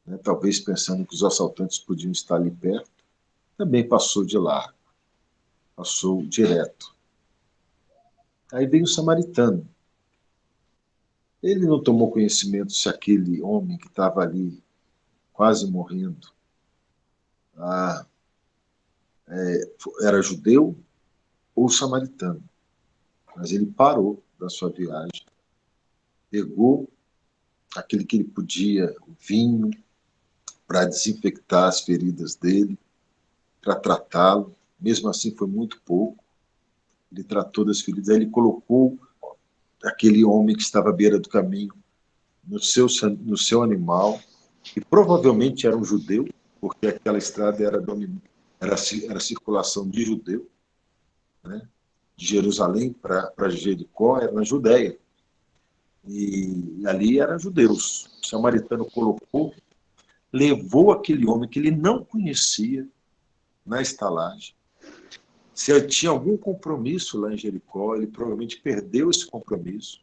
né, talvez pensando que os assaltantes podiam estar ali perto, também passou de largo, passou direto. Aí veio o samaritano. Ele não tomou conhecimento se aquele homem que estava ali quase morrendo era judeu ou samaritano. Mas ele parou da sua viagem, pegou aquele que ele podia, o vinho, para desinfectar as feridas dele, para tratá-lo. Mesmo assim, foi muito pouco. Ele tratou das feridas. Aí ele colocou aquele homem que estava à beira do caminho no seu animal, que provavelmente era um judeu, porque aquela estrada era circulação de judeu, né? De Jerusalém para Jericó, era na Judéia. E ali eram judeus. O samaritano colocou, levou aquele homem que ele não conhecia na estalagem. Se ele tinha algum compromisso lá em Jericó, ele provavelmente perdeu esse compromisso.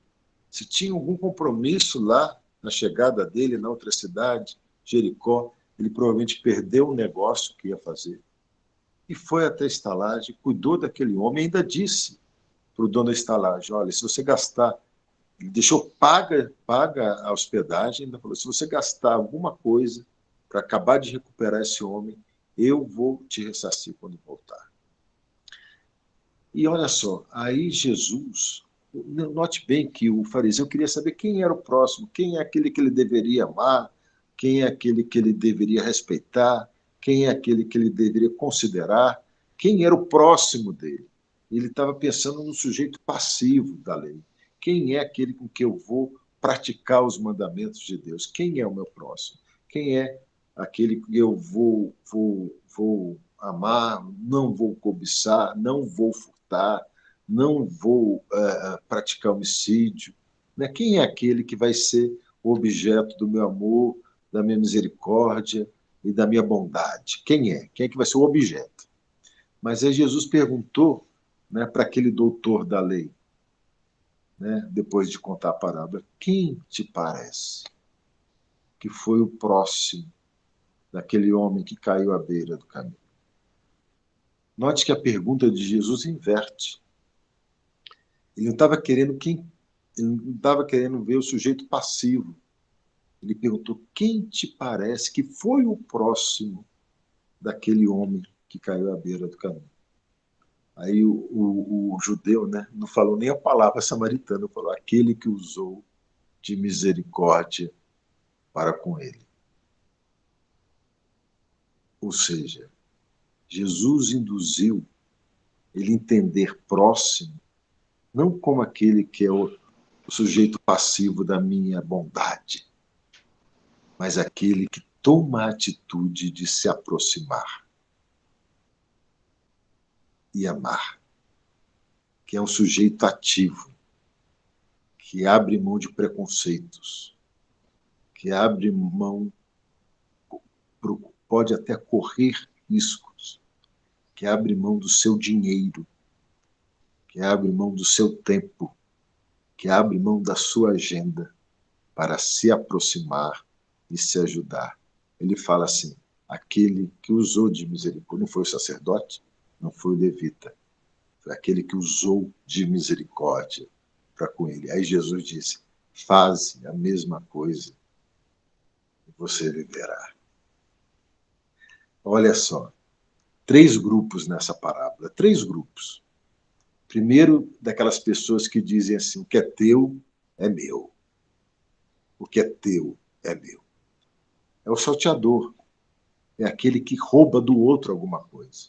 Se tinha algum compromisso lá na chegada dele na outra cidade, Jericó, ele provavelmente perdeu o negócio que ia fazer. E foi até a estalagem, cuidou daquele homem e ainda disse para o dono da estalagem, olha, se você gastar, ele deixou paga a hospedagem, ainda falou, se você gastar alguma coisa para acabar de recuperar esse homem, eu vou te ressarcir quando voltar. E olha só, aí Jesus, note bem que o fariseu queria saber quem era o próximo, quem é aquele que ele deveria amar, quem é aquele que ele deveria respeitar, quem é aquele que ele deveria considerar, quem era o próximo dele. Ele estava pensando no sujeito passivo da lei. Quem é aquele com que eu vou praticar os mandamentos de Deus? Quem é o meu próximo? Quem é aquele que eu vou amar, não vou cobiçar, não vou furtar, não vou praticar homicídio? Né? Quem é aquele que vai ser o objeto do meu amor, da minha misericórdia e da minha bondade? Quem é? Quem é que vai ser o objeto? Mas aí Jesus perguntou, né, para aquele doutor da lei, né, depois de contar a parábola, quem te parece que foi o próximo daquele homem que caiu à beira do caminho? Note que a pergunta de Jesus inverte. Ele não estava querendo ele não estava querendo ver o sujeito passivo. Ele perguntou: quem te parece que foi o próximo daquele homem que caiu à beira do caminho? Aí o judeu, né, não falou nem a palavra samaritano, falou aquele que usou de misericórdia para com ele. Ou seja, Jesus induziu ele entender próximo não como aquele que é o sujeito passivo da minha bondade, mas aquele que toma a atitude de se aproximar e amar, que é um sujeito ativo, que abre mão de preconceitos, que abre mão, pode até correr riscos, que abre mão do seu dinheiro, que abre mão do seu tempo, que abre mão da sua agenda para se aproximar e se ajudar. Ele fala assim, aquele que usou de misericórdia, não foi o sacerdote, não foi o levita, foi aquele que usou de misericórdia para com ele. Aí Jesus disse, faze a mesma coisa e você viverá. Olha só, 3 grupos nessa parábola, 3 grupos. Primeiro, daquelas pessoas que dizem assim, o que é teu é meu. O que é teu é meu. É o salteador, é aquele que rouba do outro alguma coisa.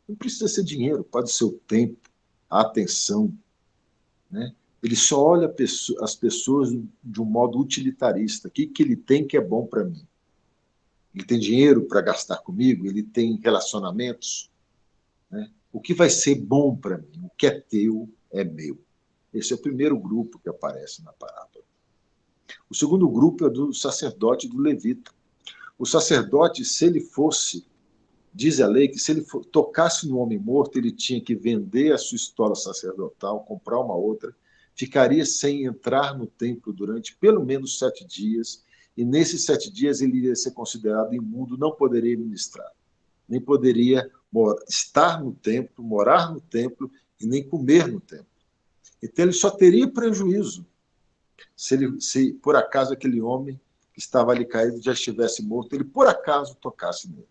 Não precisa ser dinheiro, pode ser o tempo, a atenção, né? Ele só olha as pessoas de um modo utilitarista. O que ele tem que é bom para mim? Ele tem dinheiro para gastar comigo? Ele tem relacionamentos? Né? O que vai ser bom para mim? O que é teu é meu. Esse é o primeiro grupo que aparece na parábola. O segundo grupo é do sacerdote e do levita. O sacerdote, se ele fosse, diz a lei que se ele tocasse no homem morto, ele tinha que vender a sua estola sacerdotal, comprar uma outra, ficaria sem entrar no templo durante pelo menos 7 dias, e nesses 7 dias ele iria ser considerado imundo, não poderia ministrar, nem poderia estar no templo, morar no templo e nem comer no templo. Então ele só teria prejuízo se por acaso aquele homem que estava ali caído já estivesse morto, ele por acaso tocasse nele.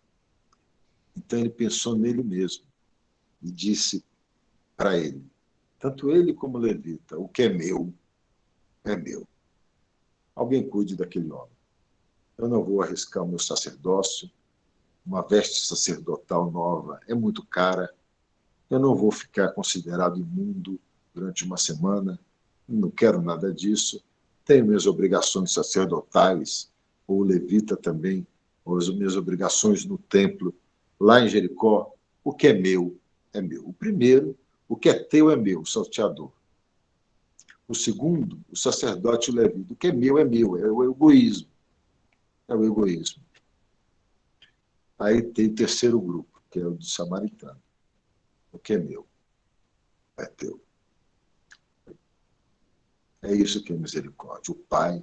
Então ele pensou nele mesmo e disse para ele, tanto ele como o levita, o que é meu, é meu. Alguém cuide daquele homem. Eu não vou arriscar o meu sacerdócio, uma veste sacerdotal nova é muito cara, eu não vou ficar considerado imundo durante uma semana, não quero nada disso, tenho minhas obrigações sacerdotais, ou levita também, ou as minhas obrigações no templo, lá em Jericó, o que é meu, é meu. O primeiro, o que é teu é meu, o salteador. O segundo, o sacerdote e o levita, o que é meu, é o egoísmo. É o egoísmo. Aí tem o terceiro grupo, que é o do samaritano. O que é meu, é teu. É isso que é misericórdia. O Pai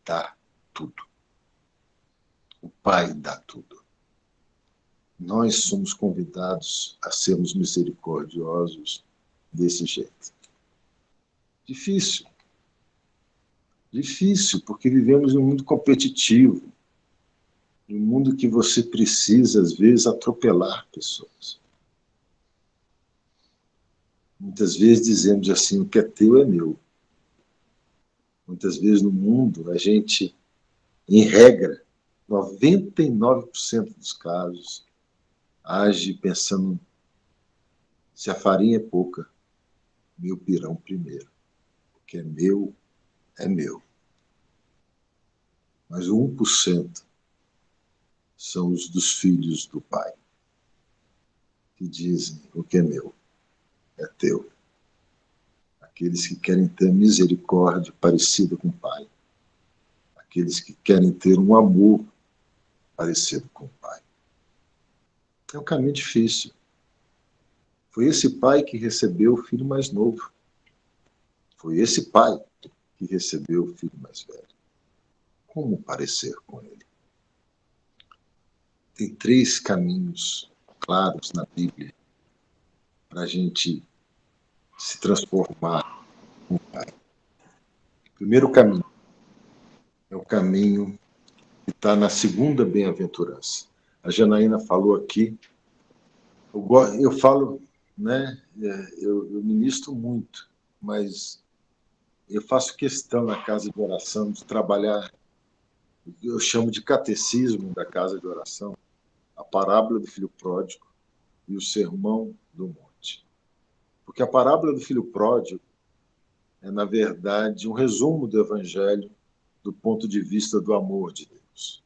dá tudo. O Pai dá tudo. Nós somos convidados a sermos misericordiosos desse jeito. Difícil. Difícil, porque vivemos em um mundo competitivo, em um mundo que você precisa, às vezes, atropelar pessoas. Muitas vezes dizemos assim, o que é teu é meu. Muitas vezes no mundo, a gente, em regra, 99% dos casos, age pensando se a farinha é pouca, meu pirão primeiro. O que é meu, é meu. Mas o 1% são os dos filhos do Pai, que dizem, o que é meu, é teu. Aqueles que querem ter misericórdia parecida com o Pai. Aqueles que querem ter um amor parecido com o Pai. É um caminho difícil. Foi esse pai que recebeu o filho mais novo. Foi esse pai que recebeu o filho mais velho. Como parecer com ele? Tem 3 caminhos claros na Bíblia para a gente se transformar com o Pai. O primeiro caminho é o caminho que está na segunda bem-aventurança. A Janaína falou aqui, eu falo, né, eu ministro muito, mas eu faço questão na casa de oração de trabalhar, eu chamo de catecismo da casa de oração, a parábola do filho pródigo e o sermão do monte. Porque a parábola do filho pródigo é, na verdade, um resumo do evangelho do ponto de vista do amor de Deus.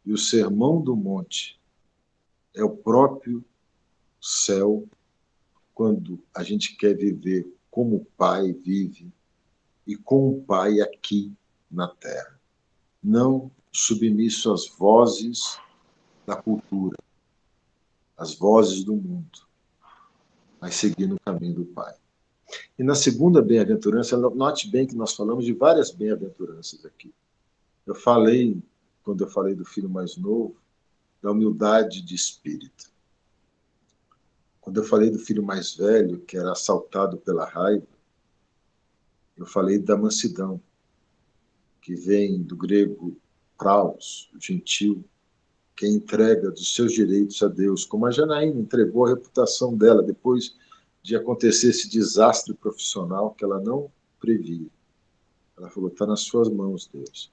E o sermão do monte é o próprio céu quando a gente quer viver como o Pai vive, e com o Pai aqui na terra. Não submisso às vozes da cultura, às vozes do mundo, mas seguindo o caminho do Pai. E na segunda bem-aventurança, note bem que nós falamos de várias bem-aventuranças aqui. Eu falei, quando eu falei do filho mais novo, da humildade de espírito. Quando eu falei do filho mais velho, que era assaltado pela raiva, eu falei da mansidão, que vem do grego praus, gentil, que entrega dos seus direitos a Deus, como a Janaína entregou a reputação dela depois de acontecer esse desastre profissional que ela não previa. Ela falou, está nas suas mãos, Deus.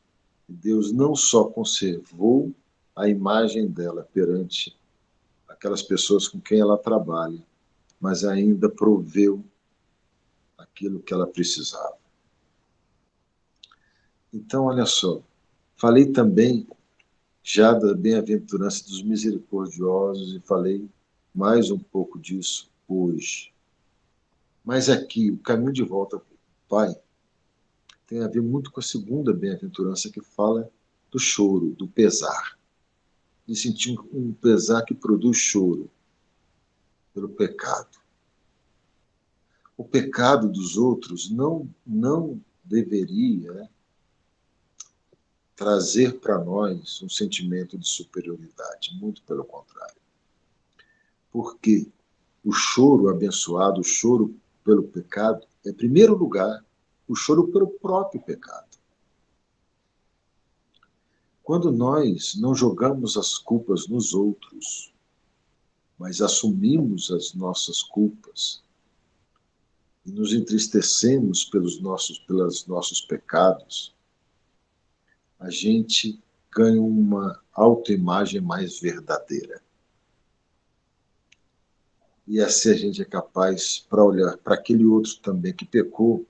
E Deus não só conservou a imagem dela perante aquelas pessoas com quem ela trabalha, mas ainda proveu aquilo que ela precisava. Então, olha só, falei também já da bem-aventurança dos misericordiosos e falei mais um pouco disso hoje. Mas aqui, o caminho de volta para o Pai tem a ver muito com a segunda bem-aventurança que fala do choro, do pesar. De sentir um pesar que produz choro pelo pecado. O pecado dos outros não deveria trazer para nós um sentimento de superioridade, muito pelo contrário. Porque o choro abençoado, o choro pelo pecado, é, em primeiro lugar, o choro pelo próprio pecado. Quando nós não jogamos as culpas nos outros, mas assumimos as nossas culpas e nos entristecemos pelos nossos pecados, a gente ganha uma autoimagem mais verdadeira. E assim a gente é capaz para olhar para aquele outro também que pecou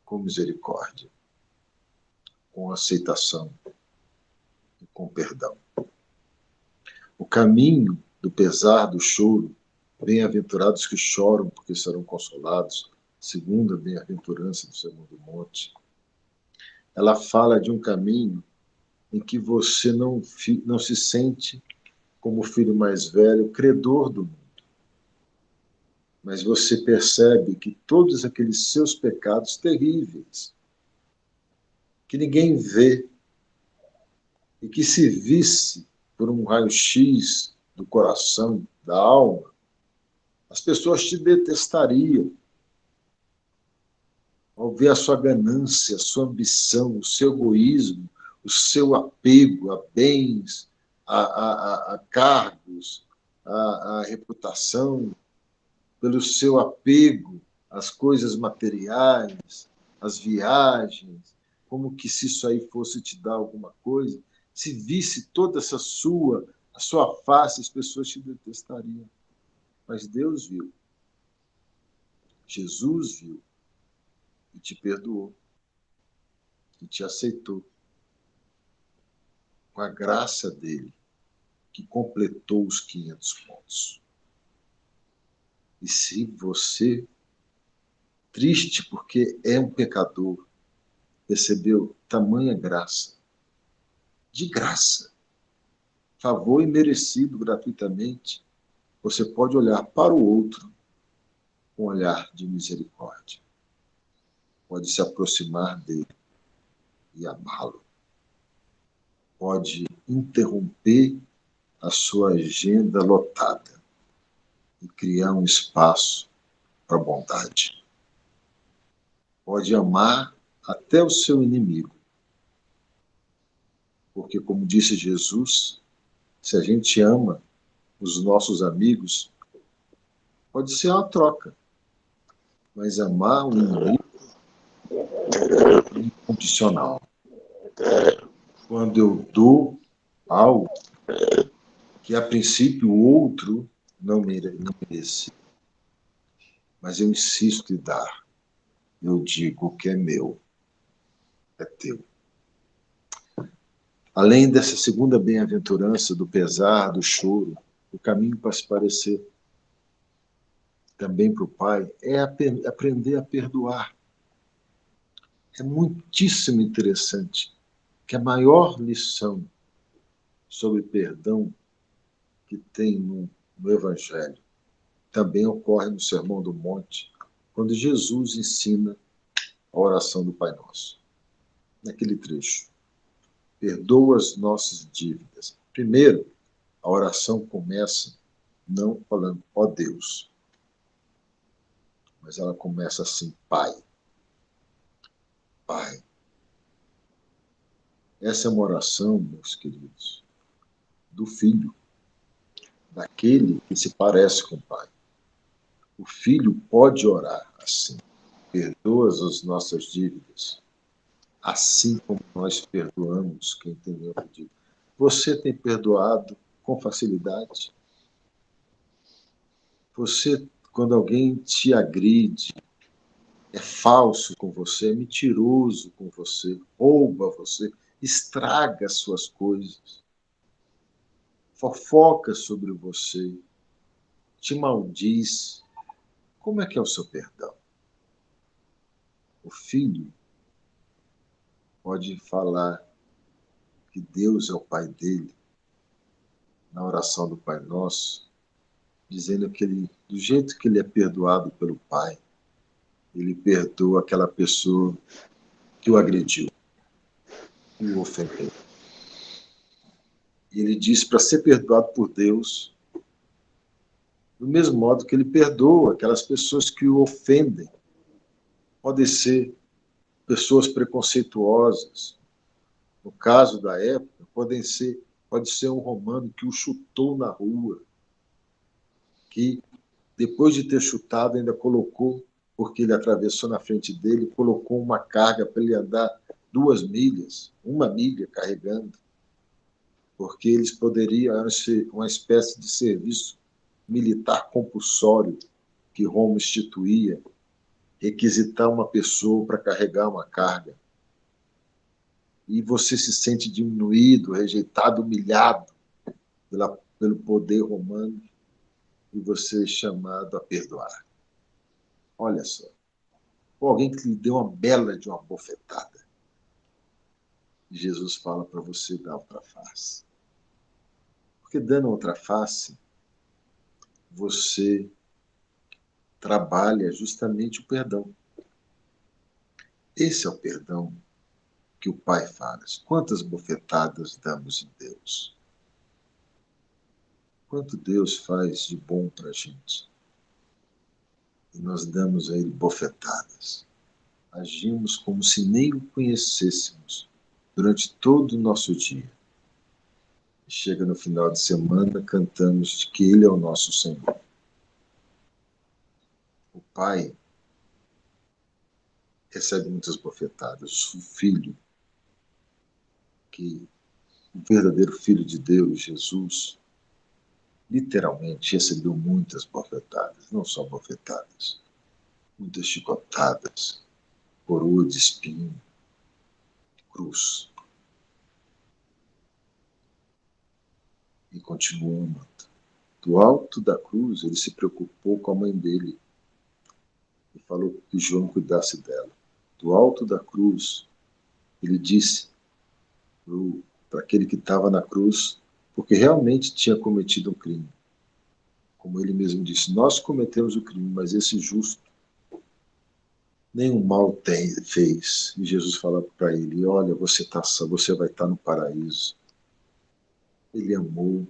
com misericórdia, com aceitação e com perdão. O caminho do pesar, do choro, bem-aventurados que choram porque serão consolados, segunda bem-aventurança do Sermão do Monte, ela fala de um caminho em que você não se sente como o filho mais velho, credor do mundo. Mas você percebe que todos aqueles seus pecados terríveis, que ninguém vê, e que se visse por um raio-x do coração, da alma, as pessoas te detestariam ao ver a sua ganância, a sua ambição, o seu egoísmo, o seu apego a bens, a cargos, a reputação, pelo seu apego às coisas materiais, às viagens, como que se isso aí fosse te dar alguma coisa, se visse toda a sua face, as pessoas te detestariam. Mas Deus viu, Jesus viu, e te perdoou, e te aceitou, com a graça dele, que completou os 500 pontos. E se você, triste porque é um pecador, recebeu tamanha graça, de graça, favor imerecido gratuitamente, você pode olhar para o outro com um olhar de misericórdia. Pode se aproximar dele e amá-lo. Pode interromper a sua agenda lotada e criar um espaço para a bondade. Pode amar até o seu inimigo. Porque, como disse Jesus, se a gente ama os nossos amigos, pode ser uma troca. Mas amar o inimigo é incondicional. Quando eu dou algo que, a princípio, o outro não merece, mas eu insisto em dar. Eu digo, o que é meu é teu. Além dessa segunda bem-aventurança, do pesar, do choro, o caminho para se parecer também para o Pai é aprender a perdoar. É muitíssimo interessante que a maior lição sobre perdão que tem no Evangelho também ocorre no Sermão do Monte, quando Jesus ensina a oração do Pai Nosso. Naquele trecho, perdoa as nossas dívidas. Primeiro, a oração começa não falando, ó Deus, mas ela começa assim, Pai. Pai. Essa é uma oração, meus queridos, do Filho, daquele que se parece com o Pai. O Filho pode orar assim, perdoa as nossas dívidas, assim como nós perdoamos quem tem nenhuma dívida. Você tem perdoado com facilidade? Você, quando alguém te agride, é falso com você, é mentiroso com você, rouba você, estraga as suas coisas, fofoca sobre você, te maldiz, como é que é o seu perdão? O filho pode falar que Deus é o pai dele, na oração do Pai Nosso, dizendo que ele, do jeito que ele é perdoado pelo Pai, ele perdoa aquela pessoa que o agrediu, que o ofendeu. E ele diz para ser perdoado por Deus, do mesmo modo que ele perdoa aquelas pessoas que o ofendem. Podem ser pessoas preconceituosas. No caso da época, pode ser um romano que o chutou na rua, que depois de ter chutado ainda colocou, porque ele atravessou na frente dele, colocou uma carga para ele andar 2 milhas, 1 milha carregando, porque eles poderiam ser uma espécie de serviço militar compulsório que Roma instituía, requisitar uma pessoa para carregar uma carga. E você se sente diminuído, rejeitado, humilhado pelo poder romano, e você é chamado a perdoar. Olha só. Ou alguém que lhe deu uma bela de uma bofetada. E Jesus fala para você dar outra face. Porque dando outra face, você trabalha justamente o perdão. Esse é o perdão que o Pai faz. Quantas bofetadas damos em Deus? Quanto Deus faz de bom para a gente? E nós damos a Ele bofetadas. Agimos como se nem o conhecêssemos durante todo o nosso dia. E chega no final de semana, cantamos que Ele é o nosso Senhor. O Pai recebe muitas bofetadas. O Filho, que o verdadeiro Filho de Deus, Jesus, literalmente recebeu muitas bofetadas, não só bofetadas, muitas chicotadas, coroa de espinho, cruz. E continuou amando. Do alto da cruz, ele se preocupou com a mãe dele e falou que João cuidasse dela. Do alto da cruz, ele disse para aquele que estava na cruz, porque realmente tinha cometido um crime. Como ele mesmo disse, nós cometemos o crime, mas esse justo nenhum mal fez. E Jesus falava para ele, olha, você vai estar no paraíso. Ele amou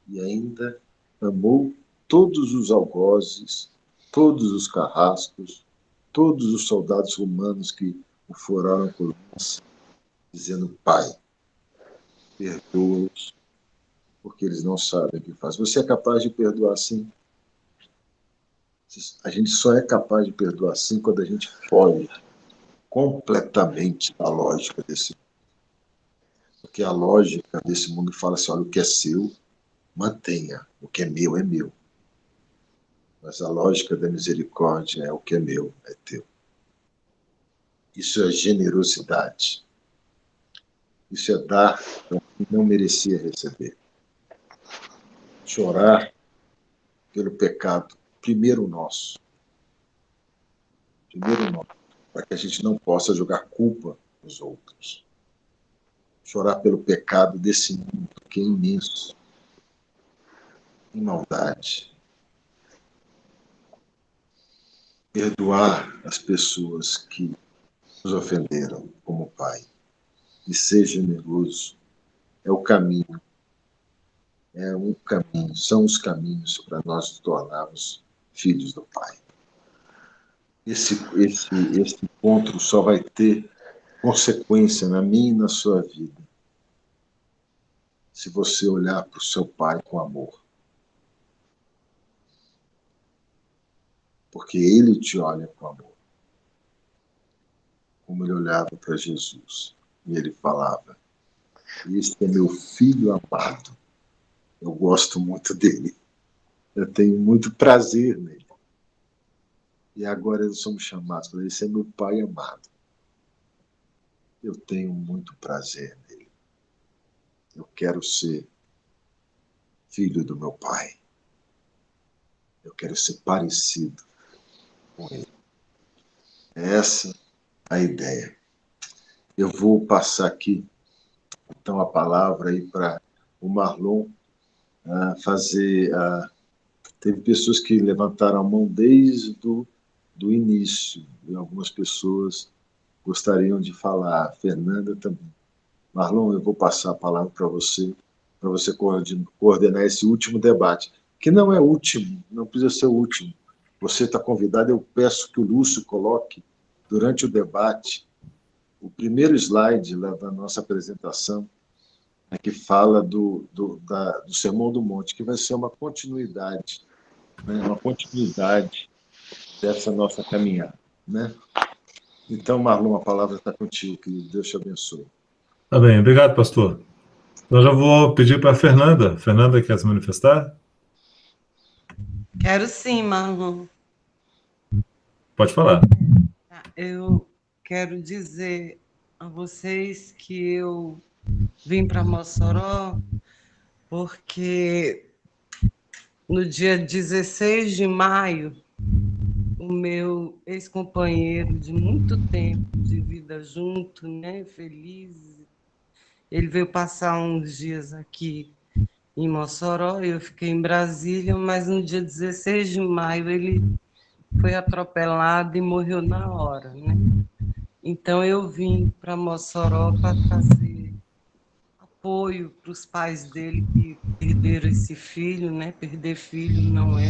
e ainda amou todos os algozes, todos os carrascos, todos os soldados romanos que o furaram por lança, dizendo, Pai, perdoa-os, porque eles não sabem o que fazem. Você é capaz de perdoar assim? A gente só é capaz de perdoar assim quando a gente foge completamente da lógica desse mundo. Porque a lógica desse mundo fala assim, olha, o que é seu, mantenha. O que é meu, é meu. Mas a lógica da misericórdia é o que é meu, é teu. Isso é generosidade. Isso é dar para quem não merecia receber. Chorar pelo pecado, primeiro nosso. Primeiro nosso. para que a gente não possa jogar culpa nos outros. Chorar pelo pecado desse mundo que é imenso, em maldade. Perdoar as pessoas que nos ofenderam como pai e ser generoso é o caminho. São os caminhos para nós nos tornarmos filhos do Pai. Esse encontro só vai ter consequência na minha e na sua vida se você olhar para o seu pai com amor. Porque ele te olha com amor. Como ele olhava para Jesus. E ele falava, este é meu filho amado. Eu gosto muito dele. Eu tenho muito prazer nele. E agora nós somos chamados para esse é meu pai amado. Eu tenho muito prazer nele. Eu quero ser filho do meu pai. Eu quero ser parecido com ele. É essa a ideia. Eu vou passar aqui, então, a palavra aí para o Marlon fazer. Teve pessoas que levantaram a mão desde do início, e algumas pessoas gostariam de falar. A Fernanda também. Marlon, eu vou passar a palavra para você coordenar esse último debate, que não é último, não precisa ser o último. Você está convidado, eu peço que o Lúcio coloque, durante o debate, o primeiro slide lá da nossa apresentação, que fala do Sermão do Monte, que vai ser uma continuidade, né? Uma continuidade dessa nossa caminhada. Né? Então, Marlon, a palavra está contigo, querido. Deus te abençoe.
Tá bem, obrigado, pastor. Então já vou pedir para a Fernanda. Fernanda, quer se manifestar?
Quero sim, Marlon.
Pode falar.
Eu quero dizer a vocês que eu vim para Mossoró porque no dia 16 de maio, o meu ex-companheiro de muito tempo de vida junto, né, feliz, ele veio passar uns dias aqui em Mossoró, eu fiquei em Brasília, mas no dia 16 de maio ele foi atropelado e morreu na hora, né? Então eu vim para Mossoró para trazer apoio para os pais dele que perderam esse filho, né? Perder filho não é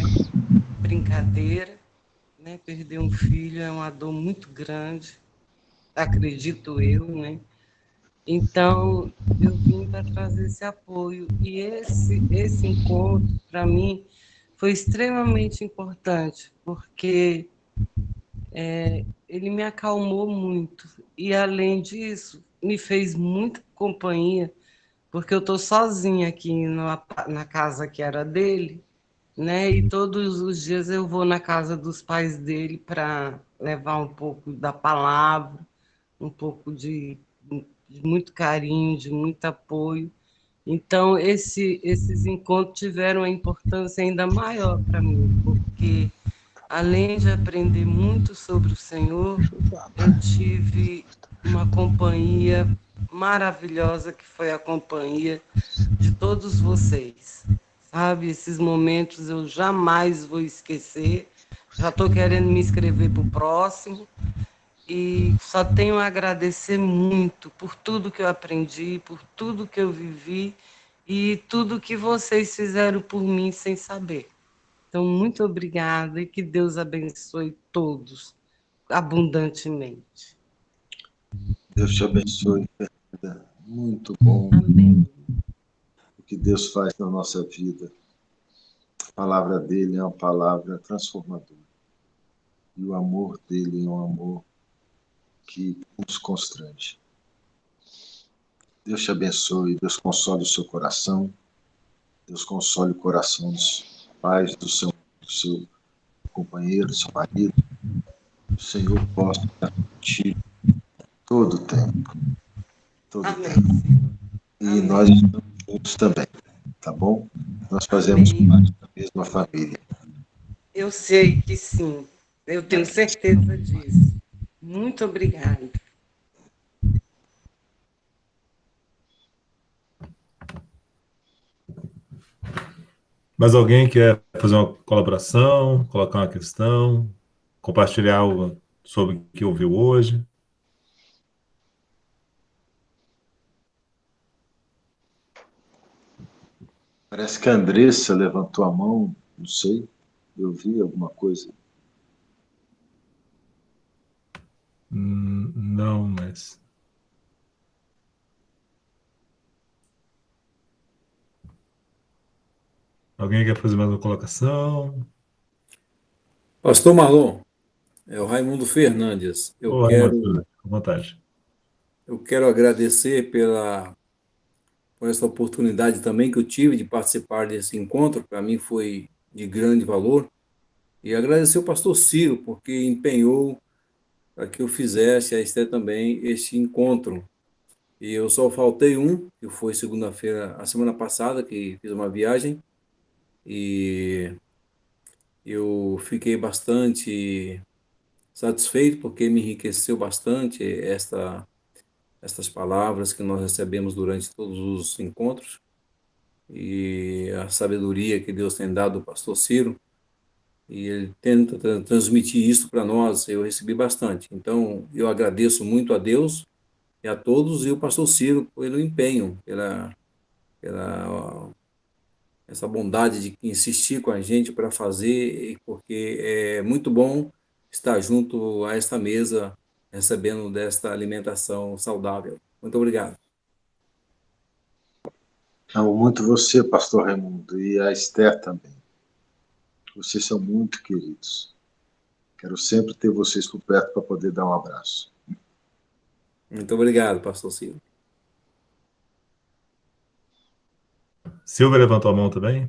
brincadeira, né? Perder um filho é uma dor muito grande, acredito eu, né? Então eu vim para trazer esse apoio e esse encontro para mim foi extremamente importante porque ele me acalmou muito e, além disso, me fez muita companhia, porque eu estou sozinha aqui na casa que era dele, né? E todos os dias eu vou na casa dos pais dele para levar um pouco da palavra, um pouco de muito carinho, de muito apoio. Então, esses encontros tiveram uma importância ainda maior para mim, porque além de aprender muito sobre o Senhor, eu tive uma companhia maravilhosa, que foi a companhia de todos vocês. Sabe, esses momentos eu jamais vou esquecer. Já estou querendo me inscrever para o próximo. E só tenho a agradecer muito por tudo que eu aprendi, por tudo que eu vivi e tudo que vocês fizeram por mim sem saber. Então, muito obrigada e que Deus abençoe todos abundantemente.
Deus te abençoe, Fernanda. Muito bom.
Amém.
O que Deus faz na nossa vida. A palavra dele é uma palavra transformadora. E o amor dele é um amor que nos constrange. Deus te abençoe, Deus console o seu coração, Deus console o coração dos pais, do seu companheiro, do seu marido. O Senhor possa estar contigo todo o tempo. Todo o tempo. E amém. Nós estamos juntos também, tá bom? Nós fazemos parte da mesma família.
Eu sei que sim, eu tenho certeza disso. Muito obrigada.
Mas alguém quer fazer uma colaboração, colocar uma questão, compartilhar algo sobre o que ouviu hoje?
Parece que a Andressa levantou a mão, não sei, eu vi alguma coisa.
Não, mas. Alguém quer fazer mais uma colocação?
Pastor Marlon, é o Raimundo Fernandes. Eu
Ou Raimundo,
quero,
à vontade.
eu quero agradecer por essa oportunidade também que eu tive de participar desse encontro. Para mim foi de grande valor. E agradecer o pastor Ciro, porque empenhou para que eu fizesse, a Esther também, este encontro. E eu só faltei que foi segunda-feira, a semana passada, que fiz uma viagem, e eu fiquei bastante satisfeito, porque me enriqueceu bastante estas palavras que nós recebemos durante todos os encontros, e a sabedoria que Deus tem dado ao pastor Ciro, e ele tenta transmitir isso para nós, eu recebi bastante. Então, eu agradeço muito a Deus e a todos, e o pastor Ciro pelo empenho, pela essa bondade de insistir com a gente para fazer, porque é muito bom estar junto a esta mesa, recebendo desta alimentação saudável. Muito obrigado.
Amo muito você, pastor Raimundo, e a Esther também. Vocês são muito queridos. Quero sempre ter vocês por perto para poder dar um abraço.
Muito obrigado, pastor Ciro.
Silvia levantou a mão também?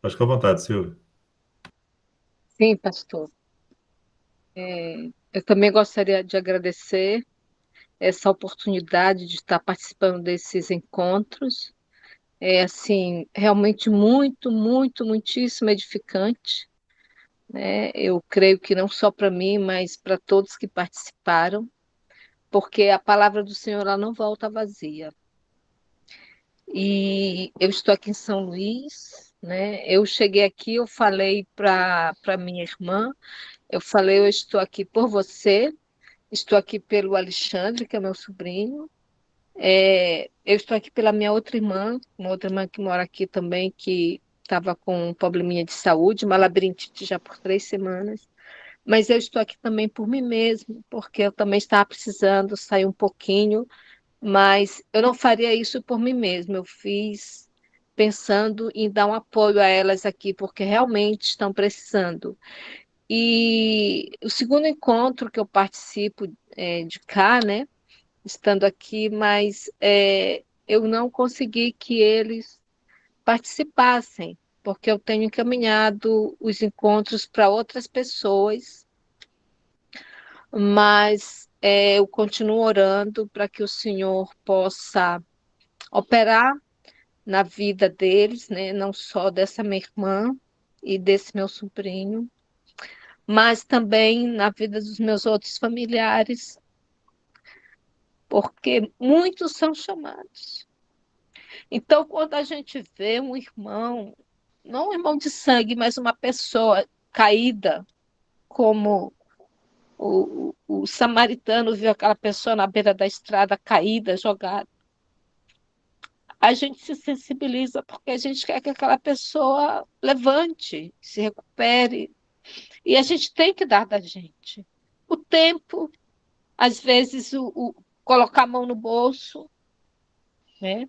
Pode ficar à vontade, Silvia.
Sim, pastor. Eu também gostaria de agradecer essa oportunidade de estar participando desses encontros. É assim, realmente muito, muito, muitíssimo edificante, né? Eu creio que não só para mim, mas para todos que participaram, porque a palavra do Senhor ela não volta vazia. E eu estou aqui em São Luís, né? Eu cheguei aqui, eu falei para minha irmã, eu falei, eu estou aqui por você. Estou aqui pelo Alexandre, que é meu sobrinho. Eu estou aqui pela minha outra irmã, uma outra irmã que mora aqui também, que estava com um probleminha de saúde, uma labirintite já por 3 semanas. Mas eu estou aqui também por mim mesmo, porque eu também estava precisando sair um pouquinho, mas eu não faria isso por mim mesmo. Eu fiz pensando em dar um apoio a elas aqui, porque realmente estão precisando. E o segundo encontro que eu participo de cá, né, estando aqui, mas eu não consegui que eles participassem, porque eu tenho encaminhado os encontros para outras pessoas, mas eu continuo orando para que o Senhor possa operar na vida deles, né, não só dessa minha irmã e desse meu sobrinho, mas também na vida dos meus outros familiares, porque muitos são chamados. Então, quando a gente vê um irmão, não um irmão de sangue, mas uma pessoa caída, como o samaritano viu aquela pessoa na beira da estrada caída, jogada, a gente se sensibiliza porque a gente quer que aquela pessoa levante, se recupere, e a gente tem que dar da gente. O tempo, às vezes, colocar a mão no bolso, né?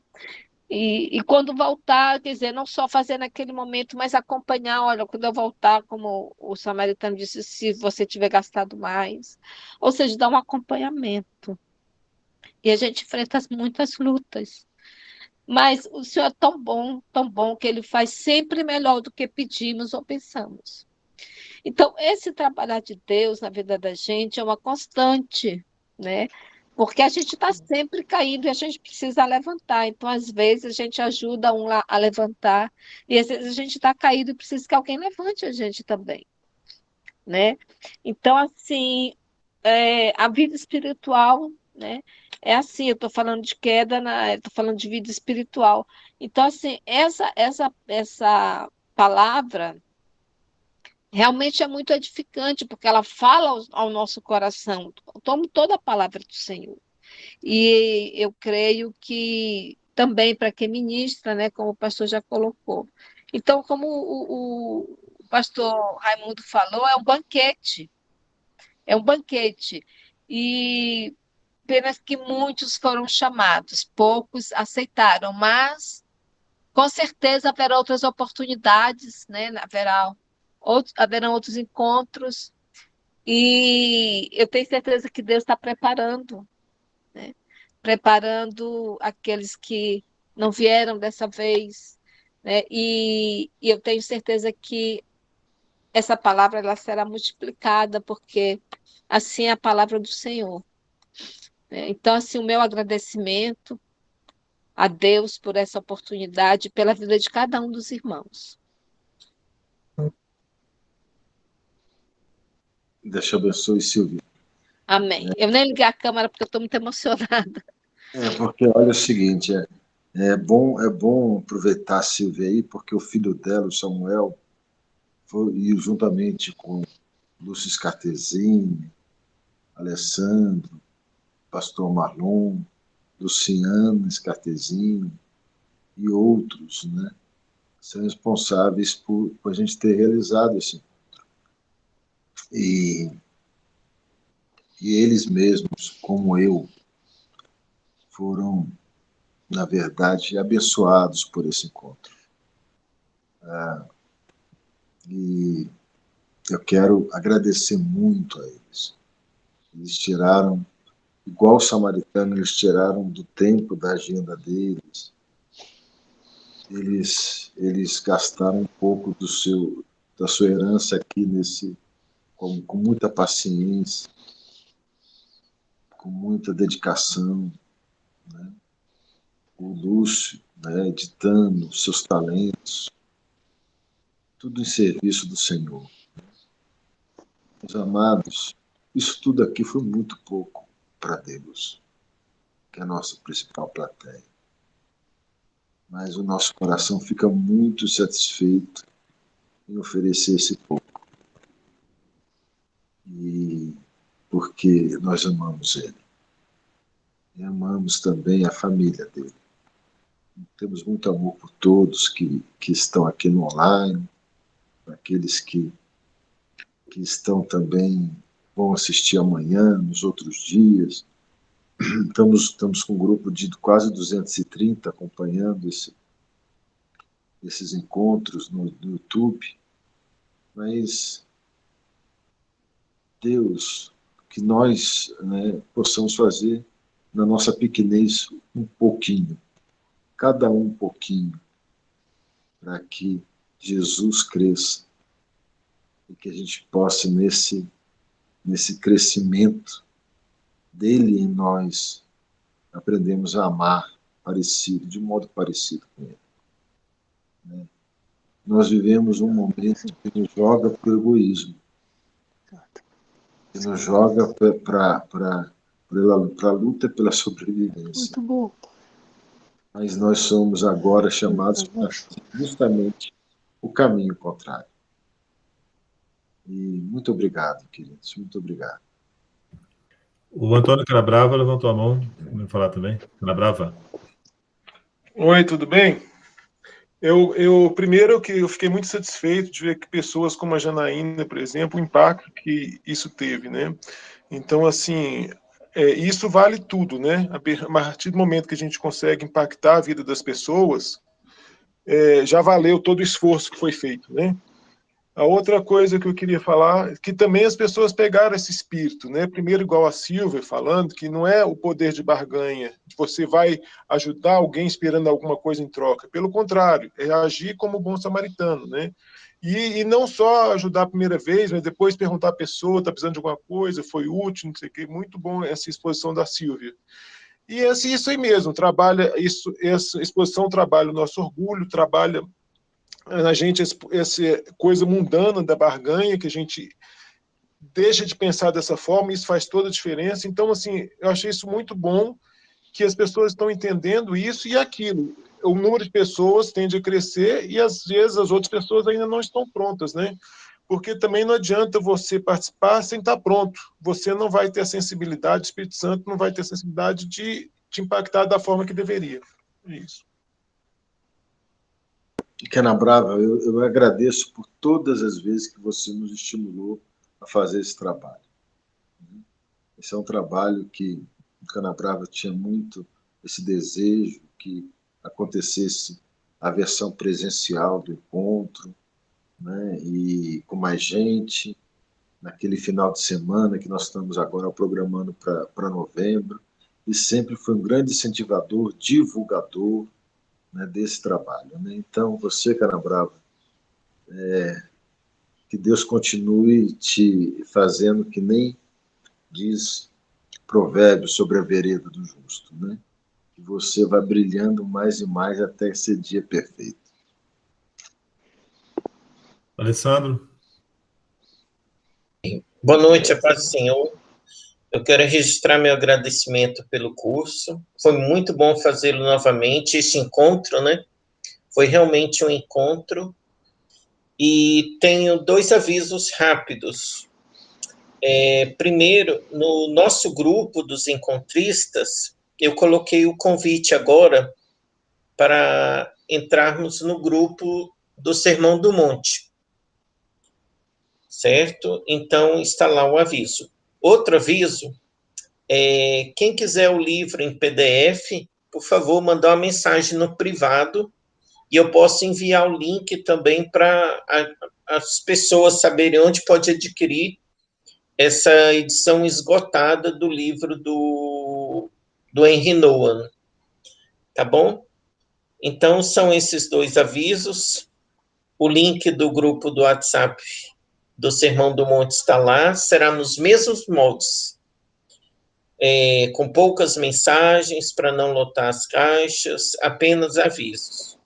E quando voltar, quer dizer, não só fazer naquele momento, mas acompanhar, olha, quando eu voltar, como o samaritano disse, se você tiver gastado mais. Ou seja, dar um acompanhamento. E a gente enfrenta muitas lutas. Mas o Senhor é tão bom, que Ele faz sempre melhor do que pedimos ou pensamos. Então, esse trabalhar de Deus na vida da gente é uma constante, né? Porque a gente está sempre caindo e a gente precisa levantar. Então, às vezes, a gente ajuda um lá a levantar, e às vezes a gente está caído e precisa que alguém levante a gente também, né? Então, assim, a vida espiritual, né? É assim, eu estou falando de queda, estou falando de vida espiritual. Então, assim, essa palavra realmente é muito edificante, porque ela fala ao nosso coração. Tomo toda a palavra do Senhor. E eu creio que também para quem ministra, né, como o pastor já colocou. Então, como o pastor Raimundo falou, é um banquete. É um banquete. E apenas que muitos foram chamados, poucos aceitaram, mas com certeza haverá outras oportunidades, né? Haverão outros encontros, e eu tenho certeza que Deus está preparando, né? Preparando aqueles que não vieram dessa vez, né? E eu tenho certeza que essa palavra ela será multiplicada, porque assim é a palavra do Senhor, né? Então, assim, o meu agradecimento a Deus por essa oportunidade, pela vida de cada um dos irmãos.
Deus te abençoe, Silvia.
Amém. Eu nem liguei a câmera porque eu estou muito emocionada.
Porque olha o seguinte, é bom aproveitar a Silvia aí, porque o filho dela, o Samuel, e juntamente com Lúcio Scartesini, Alessandro, pastor Marlon, Luciana Scartesini e outros, né, são responsáveis por a gente ter realizado esse encontro. E eles mesmos, como eu, foram, na verdade, abençoados por esse encontro. E eu quero agradecer muito a eles. Eles tiraram, igual o samaritano, eles tiraram do tempo da agenda deles. Eles gastaram um pouco da sua herança aqui com muita paciência, com muita dedicação, né? O Lúcio, né, editando seus talentos, tudo em serviço do Senhor. Meus amados, isso tudo aqui foi muito pouco para Deus, que é a nossa principal plateia. Mas o nosso coração fica muito satisfeito em oferecer esse pouco. E porque nós amamos Ele. E amamos também a família dele. Temos muito amor por todos que estão aqui no online, aqueles que estão também, vão assistir amanhã, nos outros dias. Estamos com um grupo de quase 230 acompanhando esses encontros no YouTube. Mas Deus, que nós, né, possamos fazer na nossa pequenez um pouquinho, cada um pouquinho, para que Jesus cresça e que a gente possa, nesse crescimento dele em nós, aprendemos a amar de modo parecido com ele. Né? Nós vivemos um momento que nos joga para o egoísmo, que nos joga para a luta pela sobrevivência.
Muito bom.
Mas nós somos agora chamados para justamente o caminho contrário. E muito obrigado, queridos, muito obrigado.
O Antônio Calabrava levantou a mão, vou falar também. Calabrava.
Oi, tudo bem? Primeiro que eu fiquei muito satisfeito de ver que pessoas como a Janaína, por exemplo, o impacto que isso teve, né? Então, assim, isso vale tudo, né? A partir do momento que a gente consegue impactar a vida das pessoas, já valeu todo o esforço que foi feito, né? A outra coisa que eu queria falar é que também as pessoas pegaram esse espírito, né? Primeiro, igual a Silvia falando, que não é o poder de barganha, que você vai ajudar alguém esperando alguma coisa em troca. Pelo contrário, é agir como bom samaritano, né? E não só ajudar a primeira vez, mas depois perguntar à pessoa, está precisando de alguma coisa, foi útil, não sei o quê. Muito bom essa exposição da Silvia. E isso aí mesmo, essa exposição trabalha o nosso orgulho, trabalha a gente essa coisa mundana da barganha, que a gente deixa de pensar dessa forma, isso faz toda a diferença. Então, assim, eu achei isso muito bom, que as pessoas estão entendendo isso e aquilo. O número de pessoas tende a crescer e, às vezes, as outras pessoas ainda não estão prontas, né? Porque também não adianta você participar sem estar pronto. Você não vai ter a sensibilidade, o Espírito Santo não vai ter a sensibilidade de te impactar da forma que deveria. É isso.
Canabrava, eu agradeço por todas as vezes que você nos estimulou a fazer esse trabalho. Esse é um trabalho que o Canabrava tinha muito esse desejo que acontecesse a versão presencial do encontro, né? E com mais gente, naquele final de semana que nós estamos agora programando para novembro, e sempre foi um grande incentivador, divulgador, né, desse trabalho, né? Então, você, Canabrava, que Deus continue te fazendo que nem diz Provérbios sobre a vereda do justo, né? Que você vai brilhando mais e mais até esse dia perfeito.
Alessandro?
Boa noite, a paz do Senhor. Eu quero registrar meu agradecimento pelo curso. Foi muito bom fazê-lo novamente, esse encontro, né? Foi realmente um encontro. E tenho 2 avisos rápidos. Primeiro, no nosso grupo dos encontristas, eu coloquei o convite agora para entrarmos no grupo do Sermão do Monte. Certo? Então, está lá o aviso. Outro aviso, quem quiser o livro em PDF, por favor, mandar uma mensagem no privado e eu posso enviar o link também para as pessoas saberem onde pode adquirir essa edição esgotada do livro do Henry Nouwen. Tá bom? Então, são esses 2 avisos. O link do grupo do WhatsApp do Sermão do Monte está lá, será nos mesmos moldes, com poucas mensagens para não lotar as caixas, apenas avisos.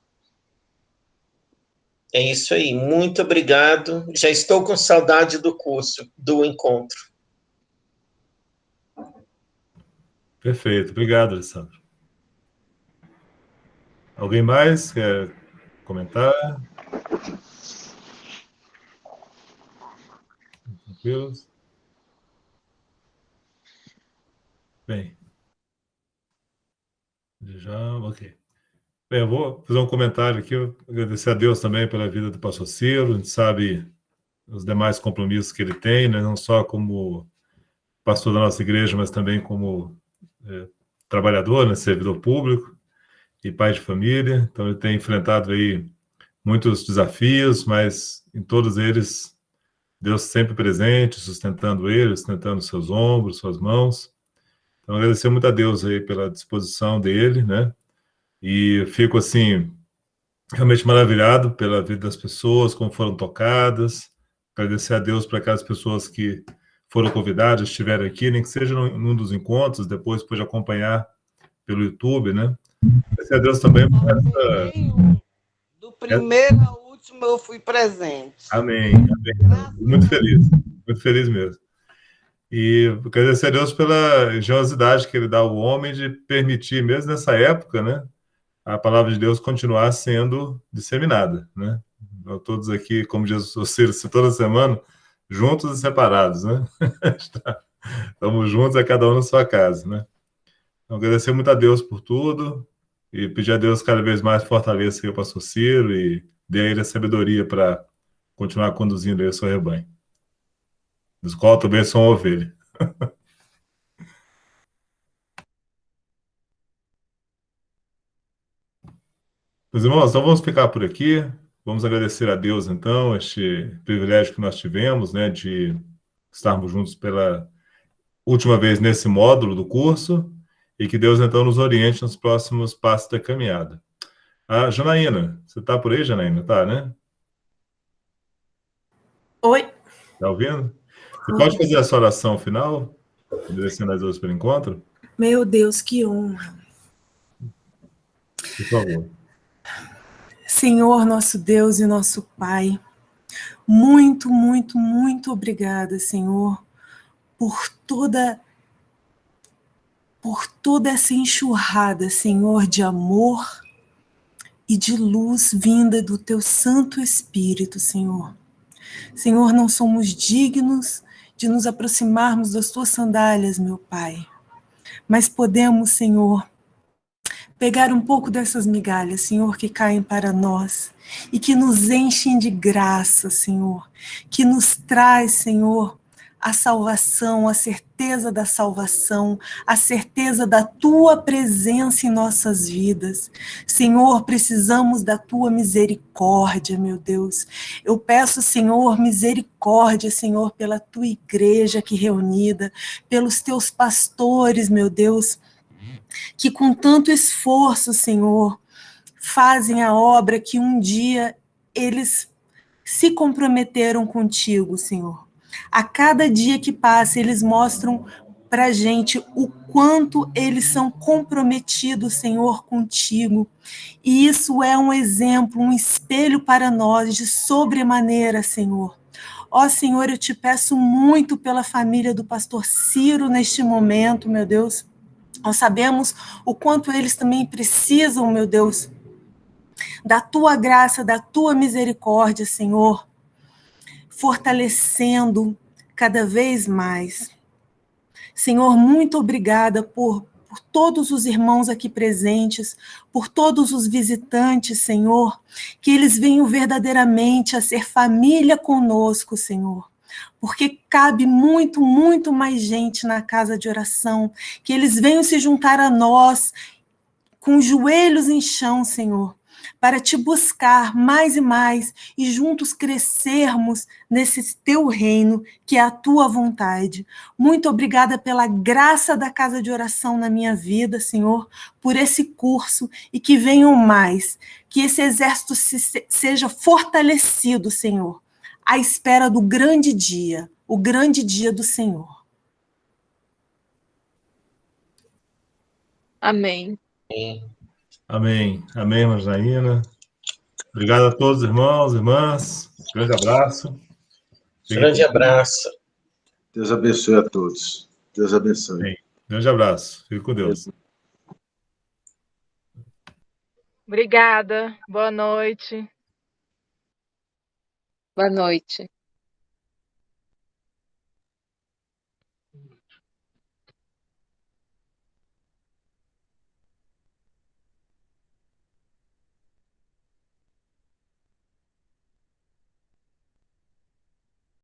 É isso aí, muito obrigado. Já estou com saudade do curso, do encontro.
Perfeito, obrigado, Alessandro. Alguém mais quer comentar? Tranquilos? Bem. Já, ok. Bem, eu vou fazer um comentário aqui, agradecer a Deus também pela vida do pastor Ciro, a gente sabe os demais compromissos que ele tem, né, não só como pastor da nossa igreja, mas também como trabalhador, né, servidor público e pai de família, então ele tem enfrentado aí muitos desafios, mas em todos eles, Deus sempre presente, sustentando ele, sustentando seus ombros, suas mãos. Então, agradecer muito a Deus aí pela disposição dele, né? E fico, assim, realmente maravilhado pela vida das pessoas, como foram tocadas. Agradecer a Deus por aquelas pessoas que foram convidadas, estiveram aqui, nem que seja num dos encontros, depois pode acompanhar pelo YouTube, né? Agradecer a Deus também por essa...
Do primeiro ao último eu fui presente.
Amém, amém. Muito feliz mesmo. E agradecer a Deus pela generosidade que ele dá ao homem de permitir, mesmo nessa época, né, a palavra de Deus continuar sendo disseminada, né? Nós todos aqui, como Jesus disse toda semana, juntos e separados, né? Estamos juntos, cada um na sua casa, né? Então, agradecer muito a Deus por tudo e pedir a Deus cada vez mais fortaleça o pastor Ciro e dê a ele a sabedoria para continuar conduzindo aí o seu rebanho, dos qual também sou uma ovelha. Meus irmãos, então vamos ficar por aqui. Vamos agradecer a Deus, então, este privilégio que nós tivemos, né, de estarmos juntos pela última vez nesse módulo do curso e que Deus, então, nos oriente nos próximos passos da caminhada. Ah, Janaína, você está por aí, Janaína? Tá, né?
Oi.
Está ouvindo? Você pode fazer a sua oração final, agradecendo a Deus pelo encontro?
Meu Deus, que honra.
Por favor.
Senhor, nosso Deus e nosso Pai, Muito, muito, muito obrigada, Senhor, por toda essa enxurrada, Senhor, de amor e de luz vinda do Teu Santo Espírito, Senhor. Senhor, não somos dignos de nos aproximarmos das Tuas sandálias, meu Pai, mas podemos, Senhor, pegar um pouco dessas migalhas, Senhor, que caem para nós e que nos enchem de graça, Senhor, que nos traz, Senhor, a salvação, a certeza da salvação, a certeza da Tua presença em nossas vidas. Senhor, precisamos da Tua misericórdia, meu Deus. Eu peço, Senhor, misericórdia, Senhor, pela Tua igreja aqui reunida, pelos Teus pastores, meu Deus, que com tanto esforço, Senhor, fazem a obra que um dia eles se comprometeram contigo, Senhor. A cada dia que passa, eles mostram para a gente o quanto eles são comprometidos, Senhor, contigo. E isso é um exemplo, um espelho para nós de sobremaneira, Senhor. Ó Senhor, eu te peço muito pela família do pastor Ciro neste momento, meu Deus. Nós sabemos o quanto eles também precisam, meu Deus, da Tua graça, da Tua misericórdia, Senhor, fortalecendo cada vez mais. Senhor, muito obrigada por todos os irmãos aqui presentes, por todos os visitantes, Senhor, que eles venham verdadeiramente a ser família conosco, Senhor. Porque cabe muito, muito mais gente na casa de oração, que eles venham se juntar a nós com os joelhos em chão, Senhor, para Te buscar mais e mais e juntos crescermos nesse Teu reino, que é a Tua vontade. Muito obrigada pela graça da casa de oração na minha vida, Senhor, por esse curso e que venham mais, que esse exército seja fortalecido, Senhor, à espera do grande dia, o grande dia do Senhor.
Amém.
Amém. Amém, irmã Janaína. Obrigado a todos, irmãos, irmãs. Grande abraço.
Grande abraço.
Deus abençoe a todos. Deus abençoe.
Amém. Grande abraço. Fique com Deus.
Obrigada. Boa noite.
Boa noite.